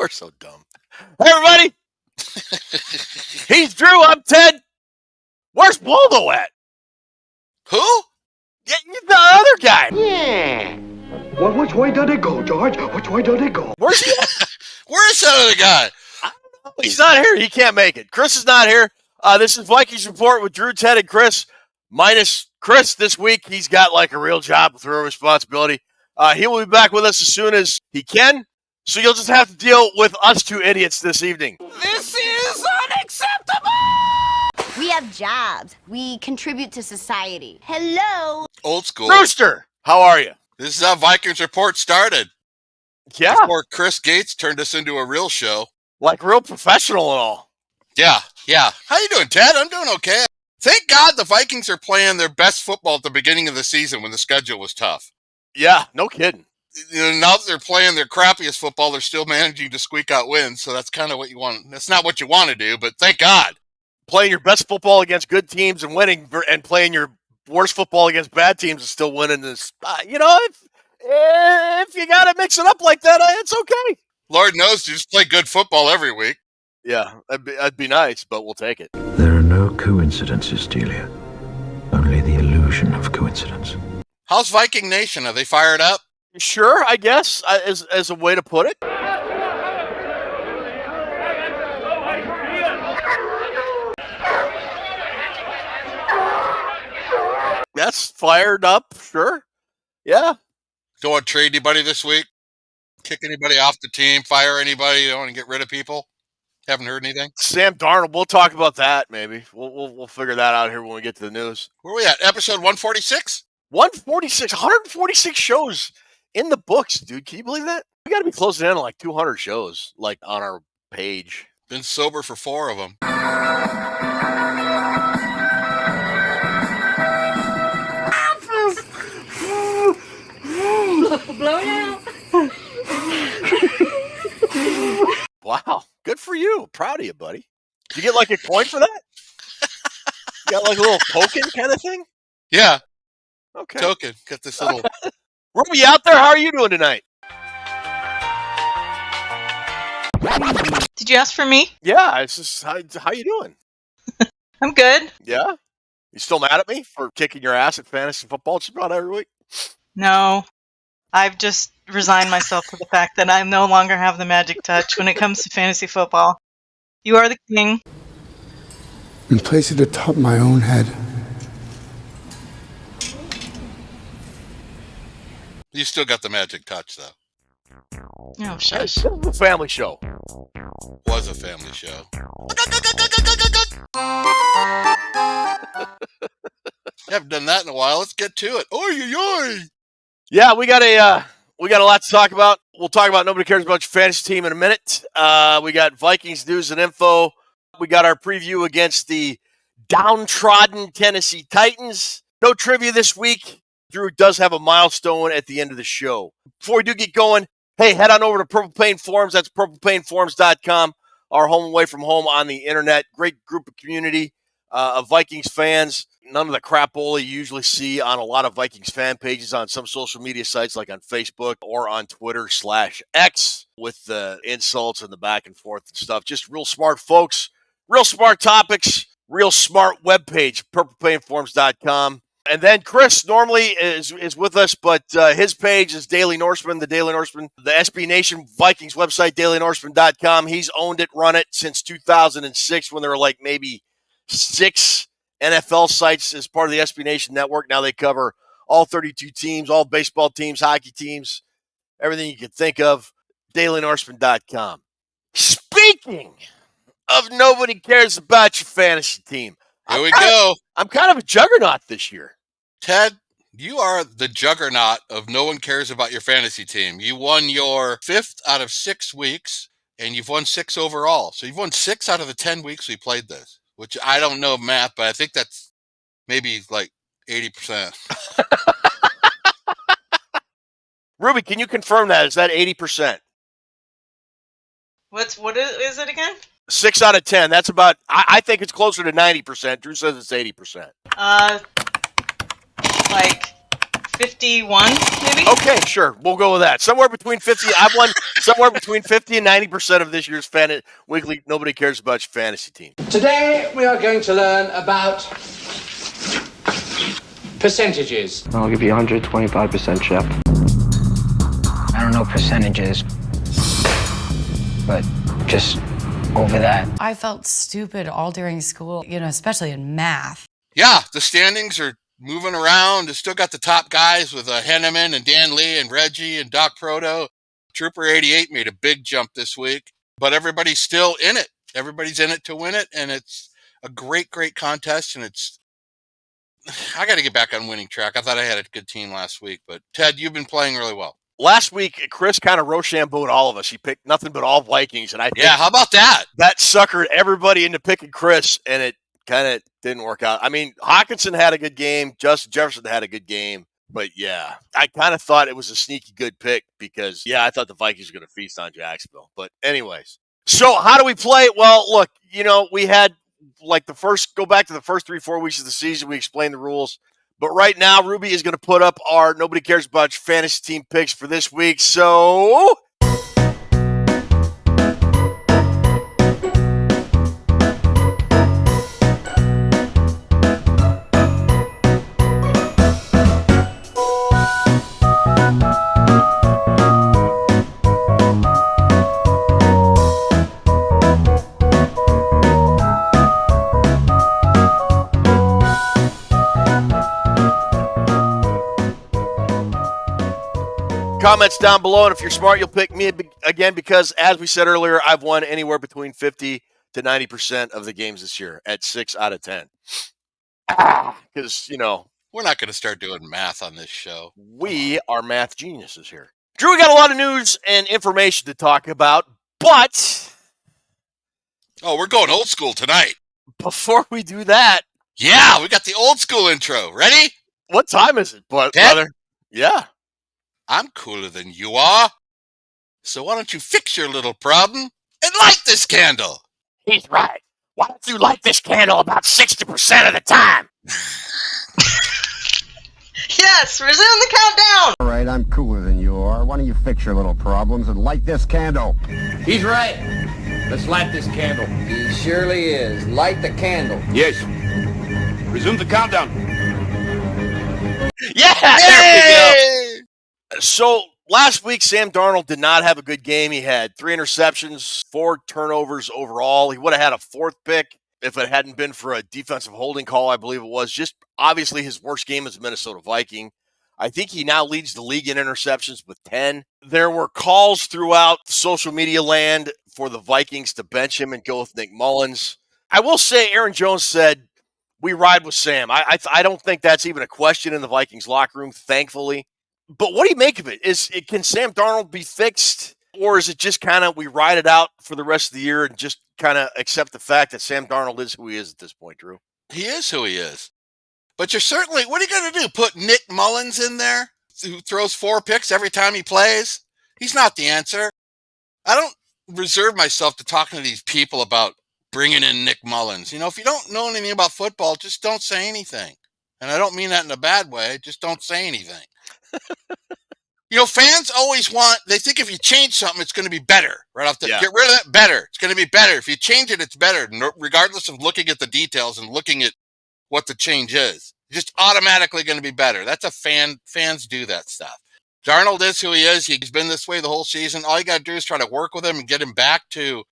We're so dumb. Hey, everybody. He's Drew. I'm Ted. Where's Waldo at? Who? Yeah, the other guy. Yeah. Well, which way did it go, George? Which way did it go? Where's he at? Where is that other guy? I don't know. He's not here. He can't make it. Chris is not here. This is Vikings Report with Drew, Ted, and Chris. Minus Chris this week. He's got like a real job with real responsibility. He will be back with us as soon as he can. So you'll just have to deal with us two idiots this evening. This is unacceptable! We have jobs. We contribute to society. Hello. Old school. Rooster, how are you? This is how Vikings Report started. Yeah. Before Chris Gates turned us into a real show. Like real professional and all. Yeah. How you doing, Ted? I'm doing okay. Thank God the Vikings are playing their best football at the beginning of the season when the schedule was tough. Yeah, no kidding. Now that they're playing their crappiest football, they're still managing to squeak out wins. So that's kind of what you want. That's not what you want to do, but thank God. Playing your best football against good teams and winning, and playing your worst football against bad teams and still winning this. If you got to mix it up like that, it's okay. Lord knows you just play good football every week. Yeah, that'd be nice, but we'll take it. There are no coincidences, Delia. Only the illusion of coincidence. How's Viking Nation? Are they fired up? Sure, I guess, as a way to put it. That's fired up, sure. Yeah. Don't want to trade anybody this week? Kick anybody off the team? Fire anybody? You don't want to get rid of people? Haven't heard anything? Sam Darnold, we'll talk about that maybe. We'll figure that out here when we get to the news. Where are we at? Episode 146? 146 shows in the books, dude. Can you believe that? We got to be closing in on like 200 shows, like on our page. Been sober for 4 of them. Blow it out. Wow, good for you. Proud of you, buddy. Did you get like a coin for that? You got like a little token kind of thing? Yeah. Okay. Token. Got this little... Ruby out there, how are you doing tonight? Did you ask for me? Yeah, it's just how you doing? I'm good. Yeah? You still mad at me for kicking your ass at fantasy football just about every week? No. I've just resigned myself to the fact that I no longer have the magic touch when it comes to fantasy football. You are the king. And place it atop my own head. You still got the magic touch, though. Oh, shush. This is a family show. Was a family show. Haven't done that in a while. Let's get to it. Oy. Yeah, we got a lot to talk about. We'll talk about Nobody Cares About Your Fantasy Team in a minute. We got Vikings news and info. We got our preview against the downtrodden Tennessee Titans. No trivia this week. Drew does have a milestone at the end of the show. Before we do get going, hey, head on over to Purple Pain Forums. That's purplepainforums.com. Our home away from home on the internet. Great group of community of Vikings fans. None of the crapola you usually see on a lot of Vikings fan pages on some social media sites like on Facebook or on Twitter/X with the insults and the back and forth and stuff. Just real smart folks, real smart topics, real smart webpage, purplepainforums.com. And then Chris normally is with us, but his page is Daily Norseman, the Daily Norseman, the SB Nation Vikings website, dailynorseman.com. He's owned it, run it since 2006 when there were like maybe 6 NFL sites as part of the SB Nation network. Now they cover all 32 teams, all baseball teams, hockey teams, everything you could think of, dailynorseman.com. Speaking of Nobody Cares About Your Fantasy Team. Here we go. I'm kind of a juggernaut this year. Ted, you are the juggernaut of no one cares about your fantasy team. You won your 5th out of 6 weeks, and you've won 6 overall. So you've won 6 out of the 10 weeks we played this, which I don't know math, but I think that's maybe like 80%. Ruby, can you confirm that? Is that 80%? What is it again? 6 out of 10. That's about, I think it's closer to 90%. Drew says it's 80%. Like 51, maybe? Okay, sure. We'll go with that. Somewhere between 50. I've won somewhere between 50 and 90% of this year's weekly Nobody Cares About Your Fantasy Team. Today we are going to learn about percentages. I'll give you 125%, Chef. I don't know percentages, but just over that. I felt stupid all during school, especially in math. Yeah, the standings are moving around. It's still got the top guys with Henneman and Dan Lee and Reggie and Doc Proto. Trooper 88 made a big jump this week, but everybody's still in it. Everybody's in it to win it, and it's a great, great contest, and I got to get back on winning track. I thought I had a good team last week, but Ted, you've been playing really well. Last week, Chris kind of Rochambeau'd all of us. He picked nothing but all Vikings, and I think how about that? That suckered everybody into picking Chris, and it kind of didn't work out. I mean, Hawkinson had a good game. Justin Jefferson had a good game. But, yeah, I kind of thought it was a sneaky good pick because, I thought the Vikings were going to feast on Jacksonville. But anyways, so how do we play? Well, look, we had go back to the first 3-4 weeks of the season. We explained the rules. But right now, Ruby is going to put up our Nobody Cares About Your Fantasy Team picks for this week. So comments down below, and if you're smart, you'll pick me again because, as we said earlier, I've won anywhere between 50 to 90% of the games this year at 6 out of 10. Because, we're not going to start doing math on this show. We are math geniuses here. Drew, we got a lot of news and information to talk about, but we're going old school tonight. Before we do that, we got the old school intro. Ready? What time is it, brother? Yeah. I'm cooler than you are. So why don't you fix your little problem and light this candle? He's right. Why don't you light this candle about 60% of the time? Yes, resume the countdown. All right, I'm cooler than you are. Why don't you fix your little problems and light this candle? He's right. Let's light this candle. He surely is. Light the candle. Yes. Resume the countdown. Yeah, there we go. So last week, Sam Darnold did not have a good game. He had 3 interceptions, 4 turnovers overall. He would have had a 4th pick if it hadn't been for a defensive holding call, I believe it was. Just obviously his worst game as a Minnesota Viking. I think he now leads the league in interceptions with 10. There were calls throughout social media land for the Vikings to bench him and go with Nick Mullins. I will say Aaron Jones said, we ride with Sam. I don't think that's even a question in the Vikings locker room, thankfully. But what do you make of it? Can Sam Darnold be fixed, or is it just kind of we ride it out for the rest of the year and just kind of accept the fact that Sam Darnold is who he is at this point, Drew? He is who he is. But you're certainly, what are you going to do? Put Nick Mullins in there, who throws 4 picks every time he plays? He's not the answer. I don't reserve myself to talking to these people about bringing in Nick Mullins. If you don't know anything about football, just don't say anything. And I don't mean that in a bad way. Just don't say anything. Fans always they think if you change something, it's going to be better. Right off get rid of that, better. It's going to be better. If you change it, it's better, regardless of looking at the details and looking at what the change is. Just automatically going to be better. That's fans do that stuff. Darnold is who he is. He's been this way the whole season. All you got to do is try to work with him and get him back to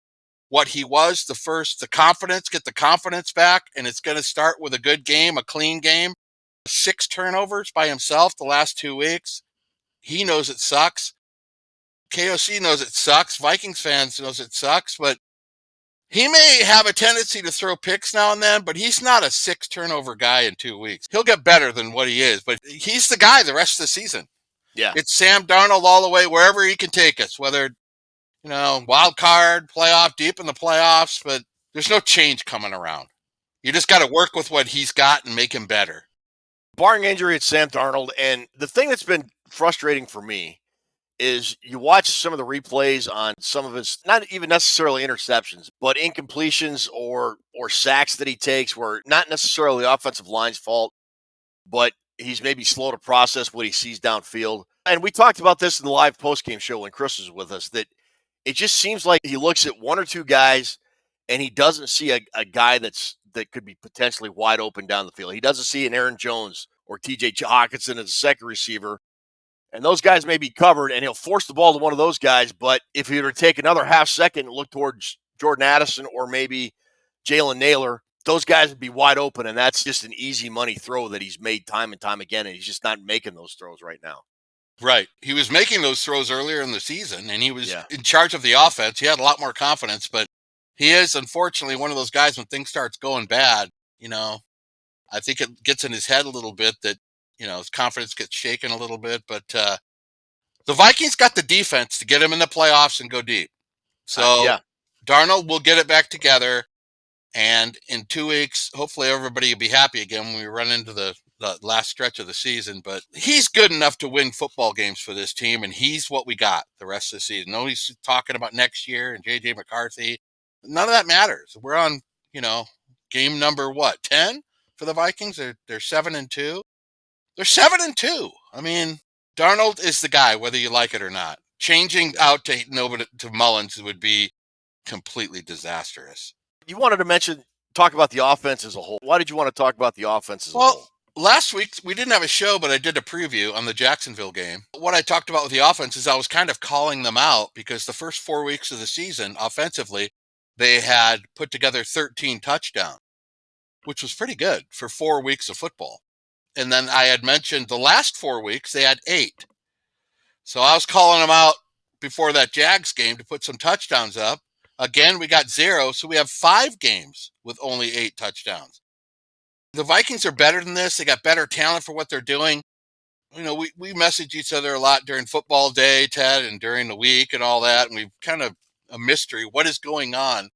what he was, the confidence, get the confidence back, and it's going to start with a good game, a clean game. 6 turnovers by himself the last 2 weeks. He knows it sucks. KOC knows it sucks. Vikings fans knows it sucks, but he may have a tendency to throw picks now and then, but he's not a 6 turnover guy in 2 weeks. He'll get better than what he is, but he's the guy the rest of the season. Yeah. It's Sam Darnold all the way, wherever he can take us, whether, wild card, playoff, deep in the playoffs, but there's no change coming around. You just got to work with what he's got and make him better. Barring injury, it's Sam Darnold, and the thing that's been frustrating for me is you watch some of the replays on some of his, not even necessarily interceptions, but incompletions or sacks that he takes were not necessarily the offensive line's fault, but He's maybe slow to process what he sees downfield. And we talked about this in the live postgame show when Chris was with us, that it just seems like he looks at one or two guys and he doesn't see a guy that could be potentially wide open down the field. He doesn't see an Aaron Jones or TJ Hawkinson as a second receiver. And those guys may be covered, and he'll force the ball to one of those guys. But if he were to take another half second and look towards Jordan Addison or maybe Jalen Naylor, those guys would be wide open, and that's just an easy money throw that he's made time and time again, and he's just not making those throws right now. Right. He was making those throws earlier in the season, and he was in charge of the offense. He had a lot more confidence, but he is, unfortunately, one of those guys when things starts going bad, I think it gets in his head a little bit that, his confidence gets shaken a little bit. But the Vikings got the defense to get him in the playoffs and go deep. So Darnold will get it back together. And in 2 weeks, hopefully everybody will be happy again when we run into the last stretch of the season. But he's good enough to win football games for this team, and he's what we got the rest of the season. Nobody's talking about next year and J.J. McCarthy. None of that matters. We're on, game number 10 for the Vikings? They're 7-2. They're 7-2. I mean, Darnold is the guy, whether you like it or not. Changing out to Mullins would be completely disastrous. You wanted to talk about the offense as a whole. Why did you want to talk about the offense as a whole? Last week we didn't have a show, but I did a preview on the Jacksonville game. What I talked about with the offense is I was kind of calling them out because the first 4 weeks of the season, offensively, they had put together 13 touchdowns, which was pretty good for 4 weeks of football. And then I had mentioned the last 4 weeks, they had 8. So I was calling them out before that Jags game to put some touchdowns up. Again, we got 0, so we have 5 games with only 8 touchdowns. The Vikings are better than this. They got better talent for what they're doing. We message each other a lot during football day, Ted, and during the week and all that, and we've kind of a mystery. What is going on?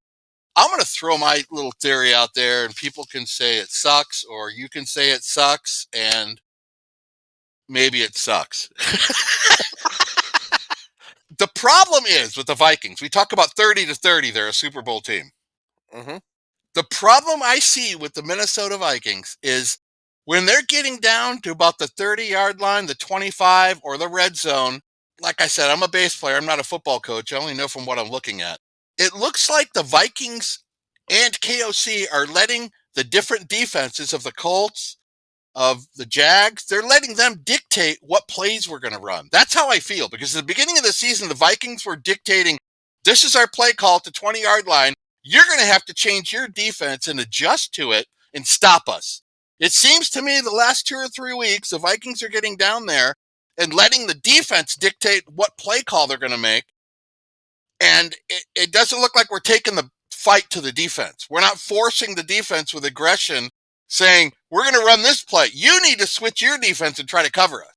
I'm going to throw my little theory out there, and people can say it sucks, or you can say it sucks, and maybe it sucks. The problem is with the Vikings, we talk about 30-30, they're a Super Bowl team. Mm-hmm. The problem I see with the Minnesota Vikings is when they're getting down to about the 30-yard line, the 25, or the red zone, like I said, I'm a base player. I'm not a football coach. I only know from what I'm looking at. It looks like the Vikings and KOC are letting the different defenses of the Colts, of the Jags, they're letting them dictate what plays we're going to run. That's how I feel, because at the beginning of the season, the Vikings were dictating, this is our play call at the 20-yard line. You're going to have to change your defense and adjust to it and stop us. It seems to me the last 2 or 3 weeks, the Vikings are getting down there and letting the defense dictate what play call they're going to make. And it doesn't look like we're taking the fight to the defense. We're not forcing the defense with aggression, saying, we're going to run this play. You need to switch your defense and try to cover us.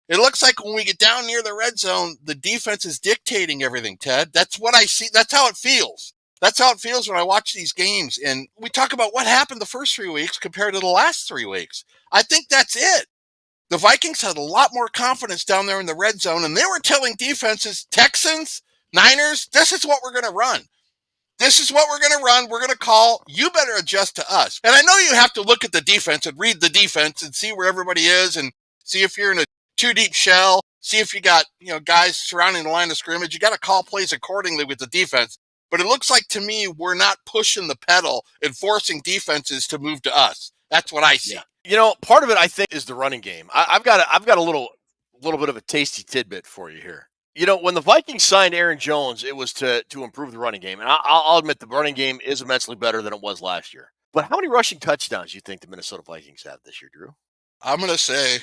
It looks like when we get down near the red zone, the defense is dictating everything, Ted. That's what I see. That's how it feels. That's how it feels when I watch these games. And we talk about what happened the first 3 weeks compared to the last 3 weeks. I think that's it. The Vikings had a lot more confidence down there in the red zone, and they were telling defenses, Texans, Niners, this is what we're going to run. This is what we're going to run. We're going to call. You better adjust to us. And I know you have to look at the defense and read the defense and see where everybody is and see if you're in a too-deep shell, see if you got guys surrounding the line of scrimmage. You got to call plays accordingly with the defense. But it looks like to me we're not pushing the pedal and forcing defenses to move to us. That's what I see. Yeah. Part of it I think is the running game. I've got a little bit of a tasty tidbit for you here. When the Vikings signed Aaron Jones, it was to improve the running game. And I'll admit the running game is immensely better than it was last year. But how many rushing touchdowns do you think the Minnesota Vikings have this year, Drew? I'm going to say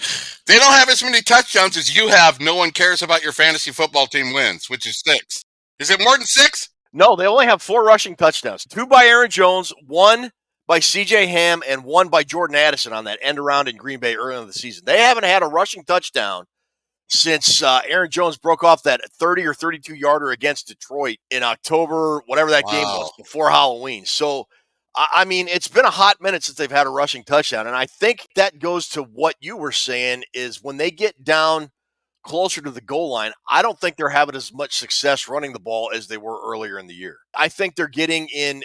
they don't have as many touchdowns as you have. No one cares about your fantasy football team wins, which is 6. Is it more than 6? No, they only have 4 rushing touchdowns. 2 by Aaron Jones, 1 by C.J. Ham, and 1 by Jordan Addison on that end around in Green Bay early in the season. They haven't had a rushing touchdown since Aaron Jones broke off that 30 or 32-yarder against Detroit in October, whatever that game was, before Halloween. So, I mean, it's been a hot minute since they've had a rushing touchdown. And I think that goes to what you were saying is when they get down closer to the goal line, I don't think they're having as much success running the ball as they were earlier in the year. I think they're getting in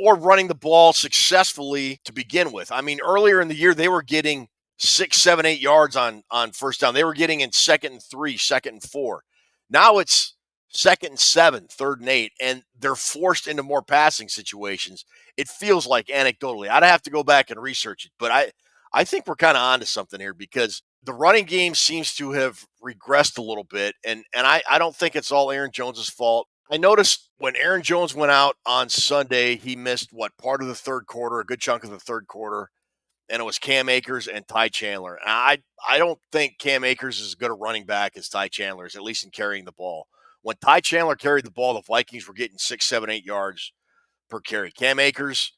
or running the ball successfully to begin with. I mean, earlier in the year, they were getting 6, 7, 8 yards on first down. They were getting in 2nd and 3, 2nd and 4. Now it's 2nd and 7, 3rd and 8, and they're forced into more passing situations. It feels like anecdotally. I'd have to go back and research it, but I think we're kind of onto something here because the running game seems to have regressed a little bit, and I don't think it's all Aaron Jones's fault. I noticed when Aaron Jones went out on Sunday, he missed part of the third quarter, a good chunk of the third quarter, and it was Cam Akers and Ty Chandler. And I don't think Cam Akers is as good a running back as Ty Chandler is, at least in carrying the ball. When Ty Chandler carried the ball, the Vikings were getting 6, 7, 8 yards per carry. Cam Akers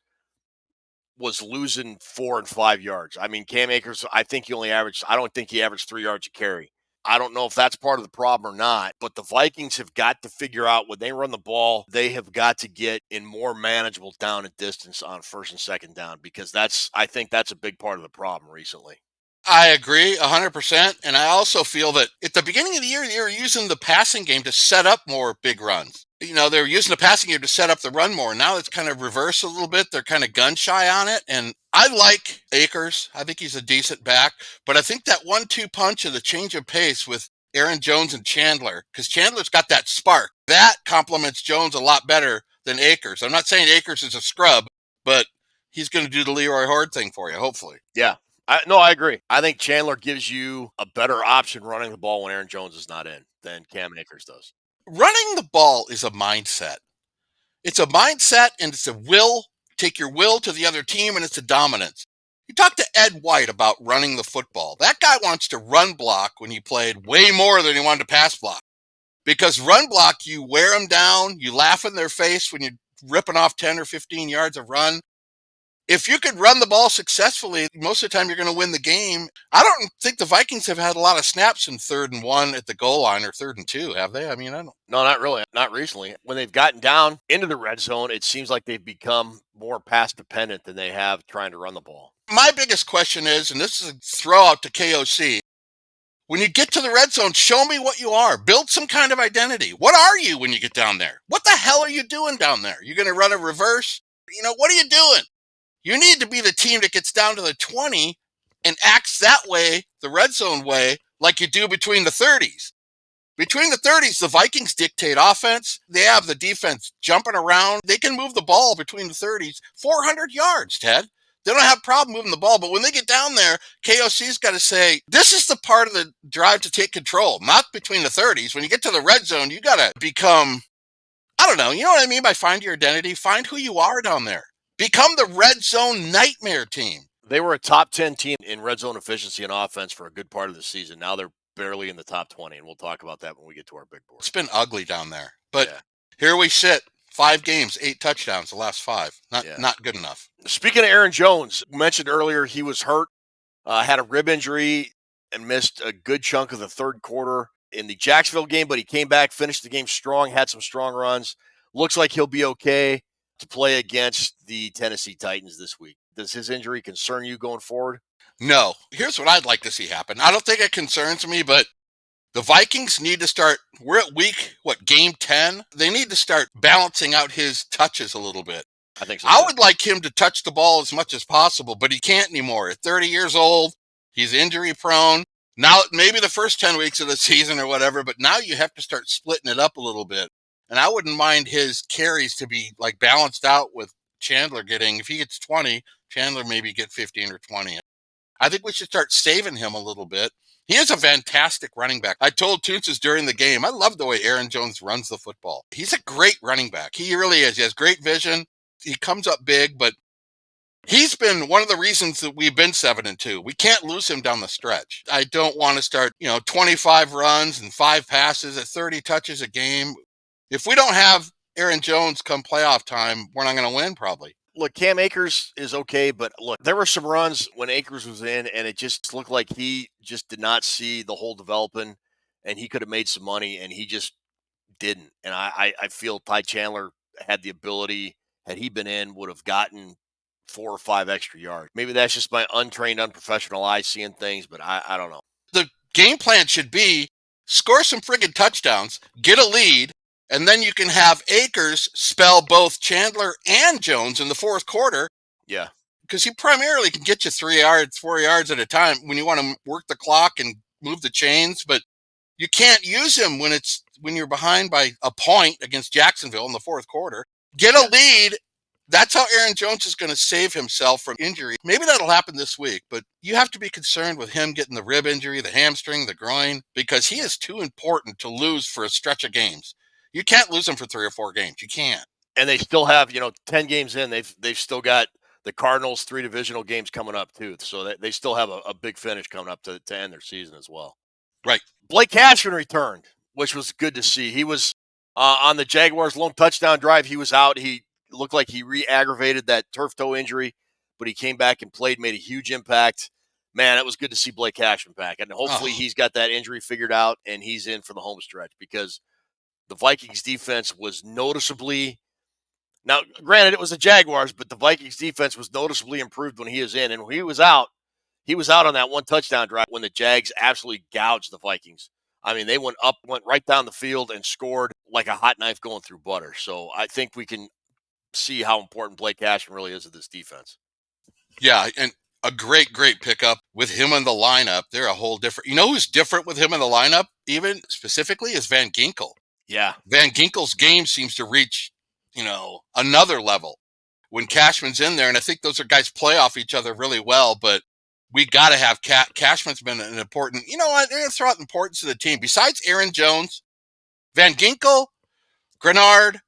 was losing 4 and 5 yards. I mean, Cam Akers, I don't think he averaged 3 yards a carry. I don't know if that's part of the problem or not, but the Vikings have got to figure out when they run the ball, they have got to get in more manageable down and distance on 1st and 2nd down because I think that's a big part of the problem recently. I agree 100%. And I also feel that at the beginning of the year, they were using the passing game to set up more big runs. They were using the passing game to set up the run more. Now it's kind of reversed a little bit. They're kind of gun shy on it. And I like Akers. I think he's a decent back. But I think that 1-2 punch of the change of pace with Aaron Jones and Chandler, because Chandler's got that spark, that complements Jones a lot better than Akers. I'm not saying Akers is a scrub, but he's going to do the Leroy Horde thing for you, hopefully. Yeah. I agree. I think Chandler gives you a better option running the ball when Aaron Jones is not in than Cam Akers does. Running the ball is a mindset. It's a mindset and it's a will. Take your will to the other team and it's a dominance. You talk to Ed White about running the football. That guy wants to run block when he played way more than he wanted to pass block. Because run block, you wear them down, you laugh in their face when you're ripping off 10 or 15 yards of run. If you could run the ball successfully, most of the time you're going to win the game. I don't think the Vikings have had a lot of snaps in 3rd and 1 at the goal line or 3rd and 2, have they? I mean, I don't. No, not really. Not recently. When they've gotten down into the red zone, it seems like they've become more pass dependent than they have trying to run the ball. My biggest question is, and this is a throw out to KOC, when you get to the red zone, show me what you are. Build some kind of identity. What are you when you get down there? What the hell are you doing down there? You're going to run a reverse? What are you doing? You need to be the team that gets down to the 20 and acts that way, the red zone way, like you do between the 30s. Between the 30s, the Vikings dictate offense. They have the defense jumping around. They can move the ball between the 30s, 400 yards, Ted. They don't have a problem moving the ball, but when they get down there, KOC's got to say, this is the part of the drive to take control, not between the 30s. When you get to the red zone, you got to become, I don't know, you know what I mean by find your identity? Find who you are down there. Become the red zone nightmare team. They were a top 10 team in red zone efficiency and offense for a good part of the season. Now they're barely in the top 20, and we'll talk about that when we get to our big board. It's been ugly down there, but Here we sit. 5 games, 8 touchdowns, the last 5. Not good enough. Speaking of Aaron Jones, mentioned earlier he was hurt, had a rib injury, and missed a good chunk of the third quarter in the Jacksonville game, but he came back, finished the game strong, had some strong runs. Looks like he'll be okay to play against the Tennessee Titans this week. Does his injury concern you going forward? No. Here's what I'd like to see happen. I don't think it concerns me, but the Vikings need to start, we're at game 10? They need to start balancing out his touches a little bit. I think so. I would like him to touch the ball as much as possible, but he can't anymore. At 30 years old, he's injury prone. Now, maybe the first 10 weeks of the season or whatever, but now you have to start splitting it up a little bit. And I wouldn't mind his carries to be like balanced out with Chandler getting, if he gets 20, Chandler maybe get 15 or 20. I think we should start saving him a little bit. He is a fantastic running back. I told Toonces during the game, I love the way Aaron Jones runs the football. He's a great running back. He really is. He has great vision. He comes up big, but he's been one of the reasons that we've been 7-2. We can't lose him down the stretch. I don't want to start, 25 runs and 5 passes at 30 touches a game. If we don't have Aaron Jones come playoff time, we're not going to win probably. Look, Cam Akers is okay, but look, there were some runs when Akers was in, and it just looked like he just did not see the hole developing, and he could have made some money, and he just didn't. And I feel Ty Chandler had the ability, had he been in, would have gotten 4 or 5 extra yards. Maybe that's just my untrained, unprofessional eye seeing things, but I don't know. The game plan should be score some friggin' touchdowns, get a lead, and then you can have Akers spell both Chandler and Jones in the fourth quarter. Yeah. because he primarily can get you 3 yards, 4 yards at a time when you want to work the clock and move the chains, but you can't use him when you're behind by a point against Jacksonville in the fourth quarter. Get a lead. That's how Aaron Jones is going to save himself from injury. Maybe that'll happen this week, but you have to be concerned with him getting the rib injury, the hamstring, the groin, because he is too important to lose for a stretch of games. You can't lose him for 3 or 4 games. You can't. And they still have, 10 games in. They've still got the Cardinals 3 divisional games coming up too. So they still have a big finish coming up to end their season as well. Right. Blake Cashman returned, which was good to see. He was on the Jaguars' lone touchdown drive. He was out. He looked like he re-aggravated that turf toe injury, but he came back and played, made a huge impact. Man, it was good to see Blake Cashman back. And hopefully he's got that injury figured out and he's in for the home stretch, because the Vikings defense was noticeably – now, granted, it was the Jaguars, but the Vikings defense was noticeably improved when he was in. And when he was out on that one touchdown drive when the Jags absolutely gouged the Vikings. I mean, they went right down the field and scored like a hot knife going through butter. So I think we can see how important Blake Cashman really is to this defense. Yeah, and a great pickup with him in the lineup. They're a whole different – you know who's different with him in the lineup even specifically is Van Ginkel. Yeah. Van Ginkel's game seems to reach, another level when Cashman's in there. And I think those are guys play off each other really well, but we got to have Cashman's been an important, they're going to throw out importance to the team. Besides Aaron Jones, Van Ginkel, Grenard,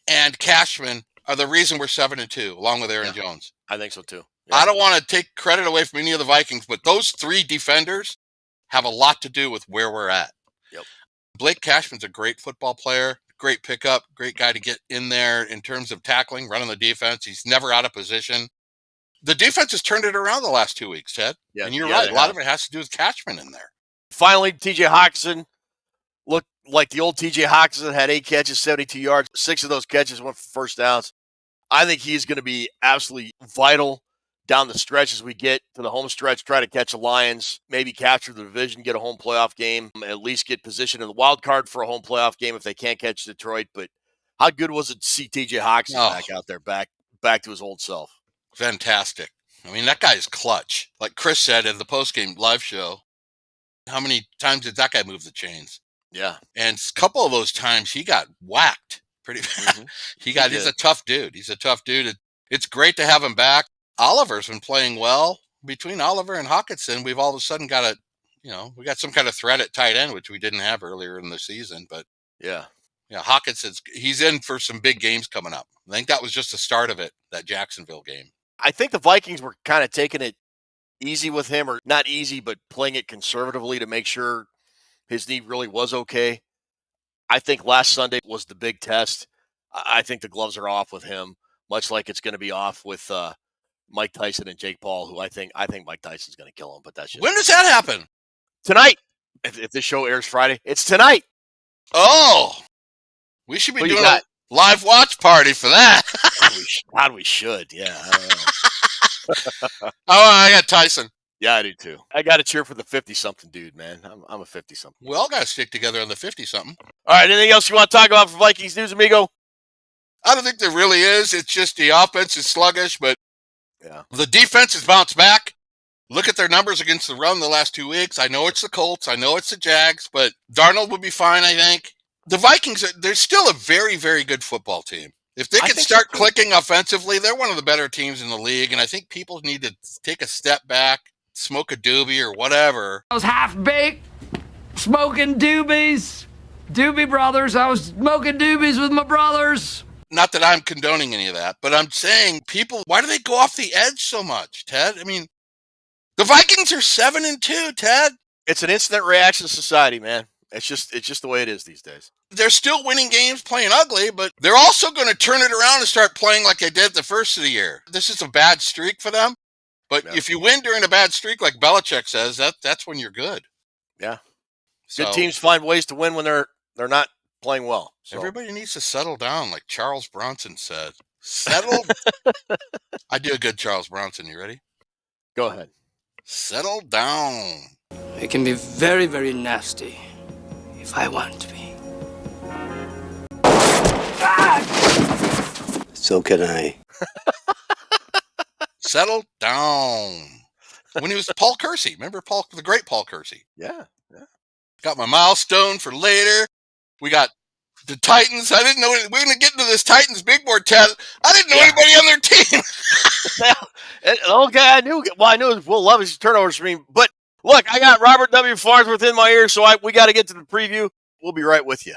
and Cashman are the reason we're 7-2, along with Aaron Jones. I think so too. Yeah. I don't want to take credit away from any of the Vikings, but those 3 defenders have a lot to do with where we're at. Yep. Blake Cashman's a great football player, great pickup, great guy to get in there in terms of tackling, running the defense. He's never out of position. The defense has turned it around the last 2 weeks, Ted. Yeah, and you're right. A lot of it has to do with Cashman in there. Finally, TJ Hawkinson looked like the old TJ Hawkinson, had 8 catches, 72 yards. 6 of those catches went for first downs. I think he's going to be absolutely vital down the stretch as we get to the home stretch, try to catch the Lions, maybe capture the division, get a home playoff game, at least get positioned in the wild card for a home playoff game if they can't catch Detroit. But how good was it to see TJ Hawkinson back out there, back to his old self? Fantastic. I mean, that guy is clutch. Like Chris said in the postgame live show, how many times did that guy move the chains? Yeah. And a couple of those times he got whacked pretty bad. He's a tough dude. He's a tough dude. It's great to have him back. Oliver's been playing well. Between Oliver and Hawkinson, we've all of a sudden got we got some kind of threat at tight end, which we didn't have earlier in the season. But Hawkinson's he's in for some big games coming up. I think that was just the start of it, that Jacksonville game. I think the Vikings were kind of taking it easy with him, or not easy, but playing it conservatively to make sure his knee really was okay. I think last Sunday was the big test. I think the gloves are off with him, much like it's going to be off with Mike Tyson and Jake Paul, who I think Mike Tyson's going to kill him. But that's just when does that happen? Tonight. If this show airs Friday, it's tonight. Oh, we should be doing a live watch party for that. God, we should. Yeah. I got Tyson. Yeah, I do too. I got to cheer for the 50-something dude, man. I'm a 50-something. We all got to stick together on the 50-something. All right, anything else you want to talk about for Vikings news, amigo? I don't think there really is. It's just the offense is sluggish, but the defense has bounced back. Look at their numbers against the run the last 2 weeks. I know it's the Colts. I know it's the Jags, but Darnold would be fine, I think. The Vikings, they're still a very, very good football team. If they can start clicking offensively, they're one of the better teams in the league, and I think people need to take a step back, smoke a doobie or whatever. I was half-baked, smoking doobies. Doobie Brothers. I was smoking doobies with my brothers. Not that I'm condoning any of that, but I'm saying people, why do they go off the edge so much, Ted? I mean, the Vikings are 7-2, Ted. It's an instant reaction society, man. It's just the way it is these days. They're still winning games, playing ugly, but they're also going to turn it around and start playing like they did the first of the year. This is a bad streak for them, but if you win during a bad streak, like Belichick says, that's when you're good. Yeah. Good teams find ways to win when they're not playing well. So. Everybody needs to settle down, like Charles Bronson said. Settle. I do a good Charles Bronson. You ready? Go ahead. Settle down. It can be very, very nasty if I want it to be. So can I. Settle down. When he was Paul Kersey. Remember the great Paul Kersey? Yeah. Got my milestone for later. We got the Titans. I didn't know we're going to get into this Titans big board test. I didn't know anybody on their team. The old guy I knew. Well, I knew it was Will Levis' turnover screen. But look, I got Robert W. Farnsworth in my ear, so we got to get to the preview. We'll be right with you.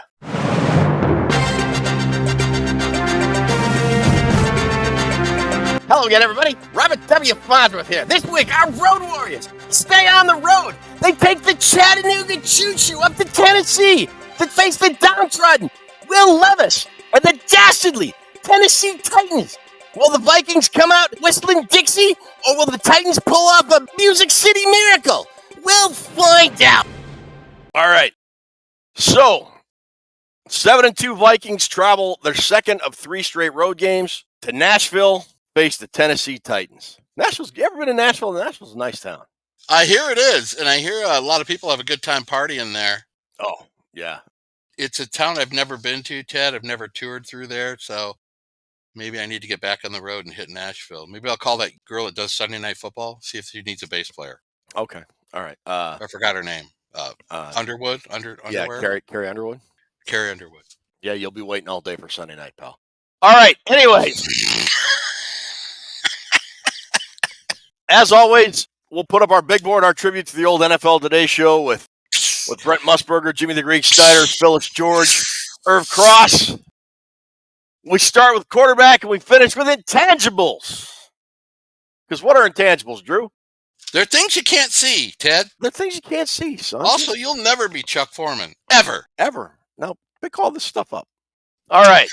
Hello again, everybody. Robert W. Farnsworth here. This week, our Road Warriors stay on the road. They take the Chattanooga Choo-Choo up to Tennessee to face the downtrodden Will Levis and the dastardly Tennessee Titans. Will the Vikings come out whistling Dixie, or will the Titans pull off a Music City miracle? We'll find out. All right. So, 7-2 Vikings travel their second of 3 straight road games to Nashville, face the Tennessee Titans. Nashville's, you ever been to Nashville? Nashville's a nice town. I hear it is, and I hear a lot of people have a good time partying there. Oh, yeah. It's a town I've never been to, Ted. I've never toured through there, so maybe I need to get back on the road and hit Nashville. Maybe I'll call that girl that does Sunday Night Football, see if she needs a bass player. Okay. All right. I forgot her name. Underwood? Underwear? Yeah, Carrie Underwood. Carrie Underwood. Yeah, you'll be waiting all day for Sunday night, pal. All right. Anyways. As always, we'll put up our big board, our tribute to the old NFL Today show with Brent Musburger, Jimmy the Greek Steiner, Phyllis George, Irv Cross. We start with quarterback and we finish with intangibles. Because what are intangibles, Drew? They're things you can't see, Ted. They're things you can't see, son. Also, you'll never be Chuck Foreman. Ever. Ever. No, pick all this stuff up. All right.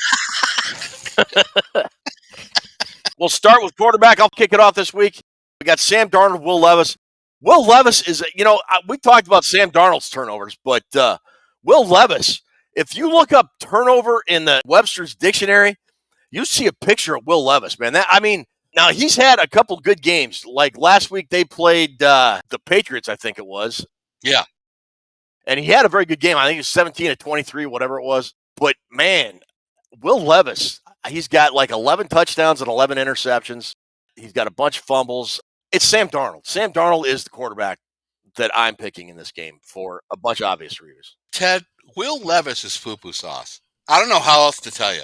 We'll start with quarterback. I'll kick it off this week. We got Sam Darnold, Will Levis. Will Levis is, we talked about Sam Darnold's turnovers, but Will Levis, if you look up turnover in the Webster's dictionary, you see a picture of Will Levis, man. Now he's had a couple good games. Like last week they played the Patriots, I think it was. Yeah. And he had a very good game. I think it was 17 of 23, whatever it was. But, man, Will Levis, he's got like 11 touchdowns and 11 interceptions. He's got a bunch of fumbles. It's Sam Darnold. Sam Darnold is the quarterback that I'm picking in this game for a bunch of obvious reasons. Ted, Will Levis is poo-poo sauce. I don't know how else to tell you.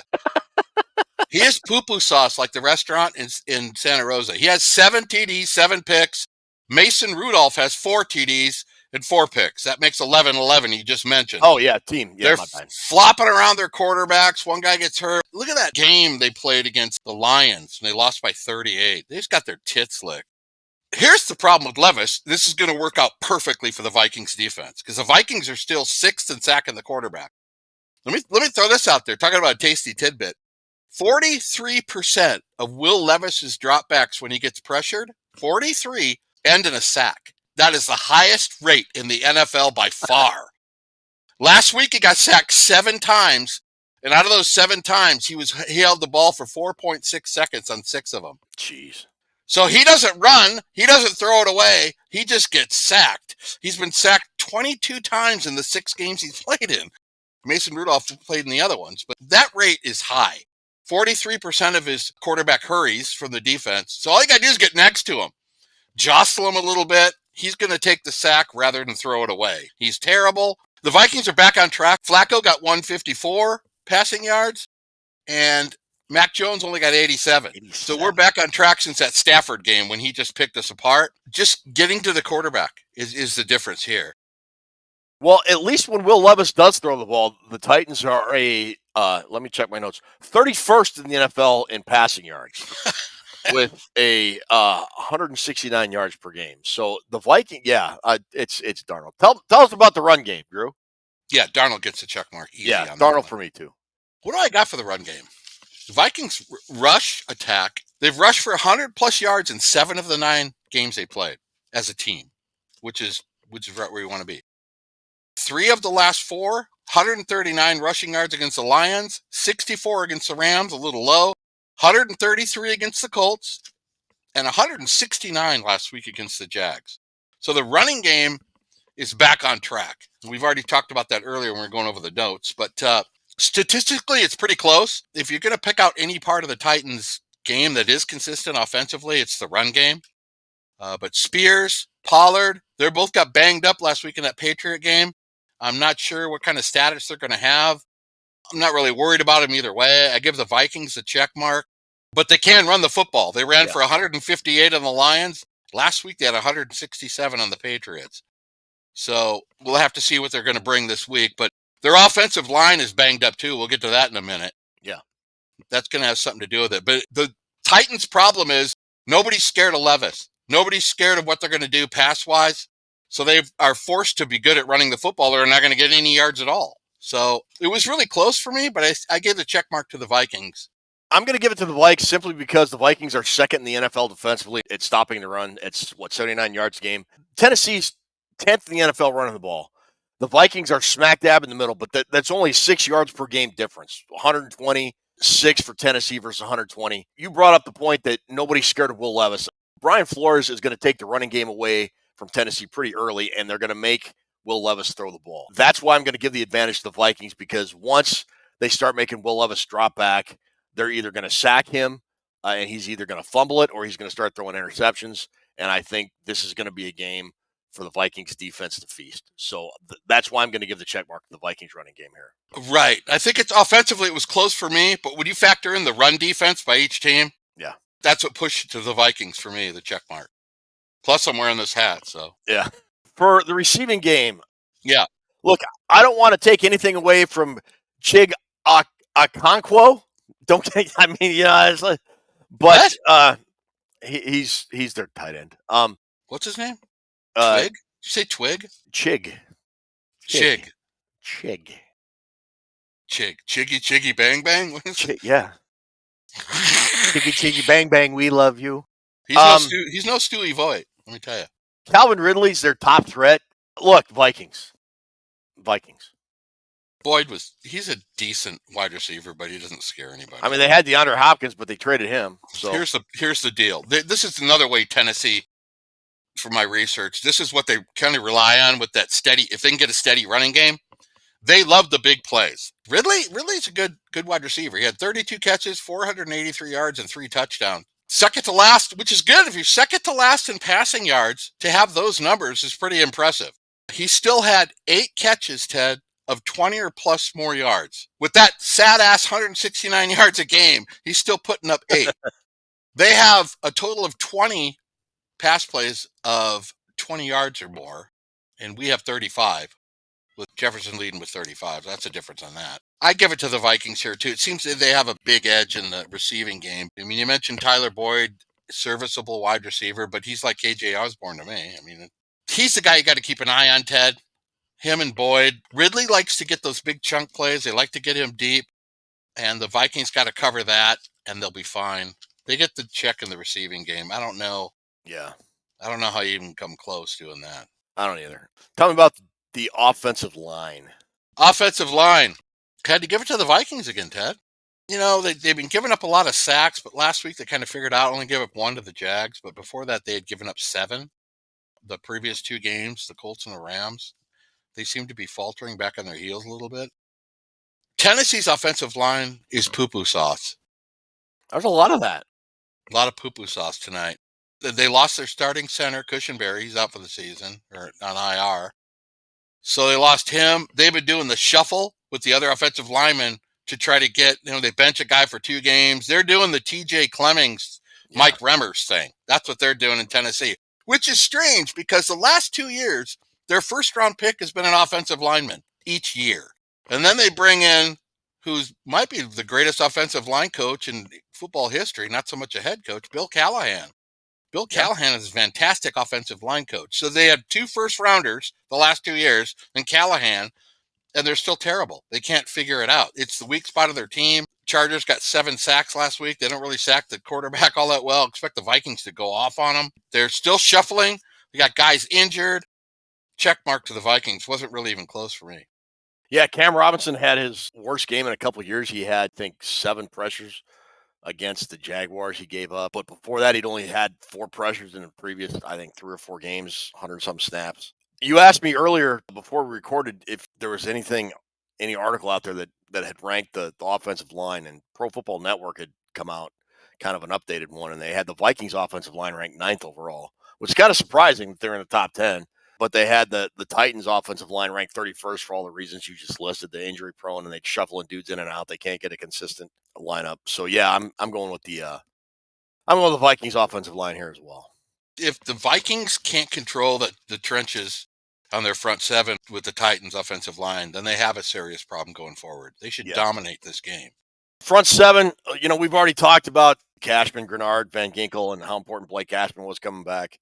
He is poo-poo sauce like the restaurant in Santa Rosa. He has 7 TDs, 7 picks. Mason Rudolph has 4 TDs and 4 picks. That makes 11-11 you just mentioned. Oh, yeah, team. Yeah, they're flopping around their quarterbacks. One guy gets hurt. Look at that game they played against the Lions, and they lost by 38. They just got their tits licked. Here's the problem with Levis. This is going to work out perfectly for the Vikings defense because the Vikings are still 6th in sacking the quarterback. Let me throw this out there. Talking about a tasty tidbit. 43% of Will Levis's dropbacks when he gets pressured, 43 end in a sack. That is the highest rate in the NFL by far. Last week he got sacked 7 times, and out of those 7 times he held the ball for 4.6 seconds on 6 of them. Jeez. So he doesn't run, he doesn't throw it away, he just gets sacked. He's been sacked 22 times in the 6 games he's played in. Mason Rudolph played in the other ones, but that rate is high. 43% of his quarterback hurries from the defense. So all you got to do is get next to him. Jostle him a little bit. He's going to take the sack rather than throw it away. He's terrible. The Vikings are back on track. Flacco got 154 passing yards, and Mac Jones only got 87. So we're back on track since that Stafford game when he just picked us apart. Just getting to the quarterback is the difference here. Well, at least when Will Levis does throw the ball, the Titans are let me check my notes, 31st in the NFL in passing yards with a 169 yards per game. So the Viking, it's Darnold. Tell us about the run game, Drew. Yeah, Darnold gets a check mark. Easy on Darnold for me too. What do I got for the run game? The Vikings rush attack. They've rushed for 100+ yards in 7 of the 9 games they played as a team, which is right where you want to be. 3 of the last 4, 139 rushing yards against the Lions, 64 against the Rams, a little low, 133 against the Colts, and 169 last week against the Jags. So the running game is back on track. We've already talked about that earlier when we were going over the notes, but statistically it's pretty close. If you're going to pick out any part of the Titans' game that is consistent offensively, it's the run game. But Spears, Pollard, they're both got banged up last week in that Patriot game. I'm not sure what kind of status they're going to have. I'm not really worried about them either way. I give the Vikings a check mark, but they can run the football. They ran for 158 on the Lions. Last week, they had 167 on the Patriots. So we'll have to see what they're going to bring this week. But their offensive line is banged up too. We'll get to that in a minute. Yeah. That's going to have something to do with it. But the Titans' problem is nobody's scared of Levis. Nobody's scared of what they're going to do pass-wise. So they are forced to be good at running the football. They're not going to get any yards at all. So it was really close for me, but I gave the check mark to the Vikings. I'm going to give it to the Vikes simply because the Vikings are second in the NFL defensively at stopping the run. It's, 79 yards a game. Tennessee's 10th in the NFL running the ball. The Vikings are smack dab in the middle, but that's only 6 yards per game difference. 126 for Tennessee versus 120. You brought up the point that nobody's scared of Will Levis. Brian Flores is going to take the running game away from Tennessee pretty early, and they're going to make Will Levis throw the ball. That's why I'm going to give the advantage to the Vikings, because once they start making Will Levis drop back, they're either going to sack him, and he's either going to fumble it, or he's going to start throwing interceptions. And I think this is going to be a game for the Vikings defense to feast. So that's why I'm going to give the check mark to the Vikings running game here. Right. I think it's offensively, it was close for me, but when you factor in the run defense by each team, yeah, that's what pushed it to the Vikings for me, the check mark. Plus, I'm wearing this hat, so. Yeah. For the receiving game, yeah. Look, I don't want to take anything away from Chig Okonkwo. Don't take. I mean, it's like, but he's their tight end. What's his name? Twig? Did you say Twig? Chig. Chig. Chiggy bang bang. What is it? Yeah. Chiggy bang bang. We love you. He's no Stewie Voigt. Let me tell you. Calvin Ridley's their top threat. Look, Vikings. Boyd he's a decent wide receiver, but he doesn't scare anybody. I mean, they had DeAndre Hopkins, but they traded him. So here's the deal. This is another way Tennessee, from my research, this is what they kind of rely on with that steady. If they can get a steady running game, they love the big plays. Ridley's a good wide receiver. He had 32 catches, 483 yards, and 3 touchdowns. Second to last, which is good. If you're second to last in passing yards, to have those numbers is pretty impressive. He still had 8 catches, Ted, of 20 or plus more yards. With that sad-ass 169 yards a game, he's still putting up 8. They have a total of 20 pass plays of 20 yards or more, and we have 35, with Jefferson leading with 35. That's a difference on that. I give it to the Vikings here, too. It seems that they have a big edge in the receiving game. I mean, you mentioned Tyler Boyd, serviceable wide receiver, but he's like KJ Osborne to me. I mean, he's the guy you got to keep an eye on, Ted. Him and Boyd. Ridley likes to get those big chunk plays. They like to get him deep, and the Vikings got to cover that, and they'll be fine. They get the check in the receiving game. I don't know. Yeah. I don't know how you even come close doing that. I don't either. Tell me about the offensive line. Offensive line. Had to give it to the Vikings again, Ted. You know, they've been giving up a lot of sacks, but last week they kind of figured out only give up 1 to the Jags. But before that, they had given up 7. The previous 2 games, the Colts and the Rams, they seem to be faltering back on their heels a little bit. Tennessee's offensive line is poo-poo sauce. There's a lot of that. A lot of poo-poo sauce tonight. They lost their starting center, Cushenberry. He's out for the season, or on IR. So they lost him. They've been doing the shuffle with the other offensive linemen to try to get, they bench a guy for 2 games. They're doing the TJ Clemmings, Mike Remmers thing. That's what they're doing in Tennessee, which is strange because the last 2 years, their first-round pick has been an offensive lineman each year. And then they bring in who might be the greatest offensive line coach in football history, not so much a head coach, Bill Callahan. Bill Callahan is a fantastic offensive line coach. So they had 2 first-rounders the last 2 years, and Callahan, and they're still terrible. They can't figure it out. It's the weak spot of their team. Chargers got 7 sacks last week. They don't really sack the quarterback all that well. Expect the Vikings to go off on them. They're still shuffling. They got guys injured. Check mark to the Vikings. Wasn't really even close for me. Yeah, Cam Robinson had his worst game in a couple of years. He had, I think, 7 pressures against the Jaguars he gave up. But before that, he'd only had 4 pressures in the previous, I think, 3 or 4 games, 100-some snaps. You asked me earlier before we recorded if there was any article out there that had ranked the offensive line, and Pro Football Network had come out kind of an updated one, and they had the Vikings offensive line ranked 9th overall, which is kind of surprising that they're in the top 10. But they had the Titans offensive line ranked 31st for all the reasons you just listed, the injury prone, and they shuffling dudes in and out. They can't get a consistent lineup. So yeah, I'm going with the Vikings offensive line here as well. If the Vikings can't control the trenches on their front seven with the Titans offensive line, then they have a serious problem going forward. They should dominate this game. Front seven, we've already talked about Cashman, Grenard, Van Ginkel, and how important Blake Cashman was coming back.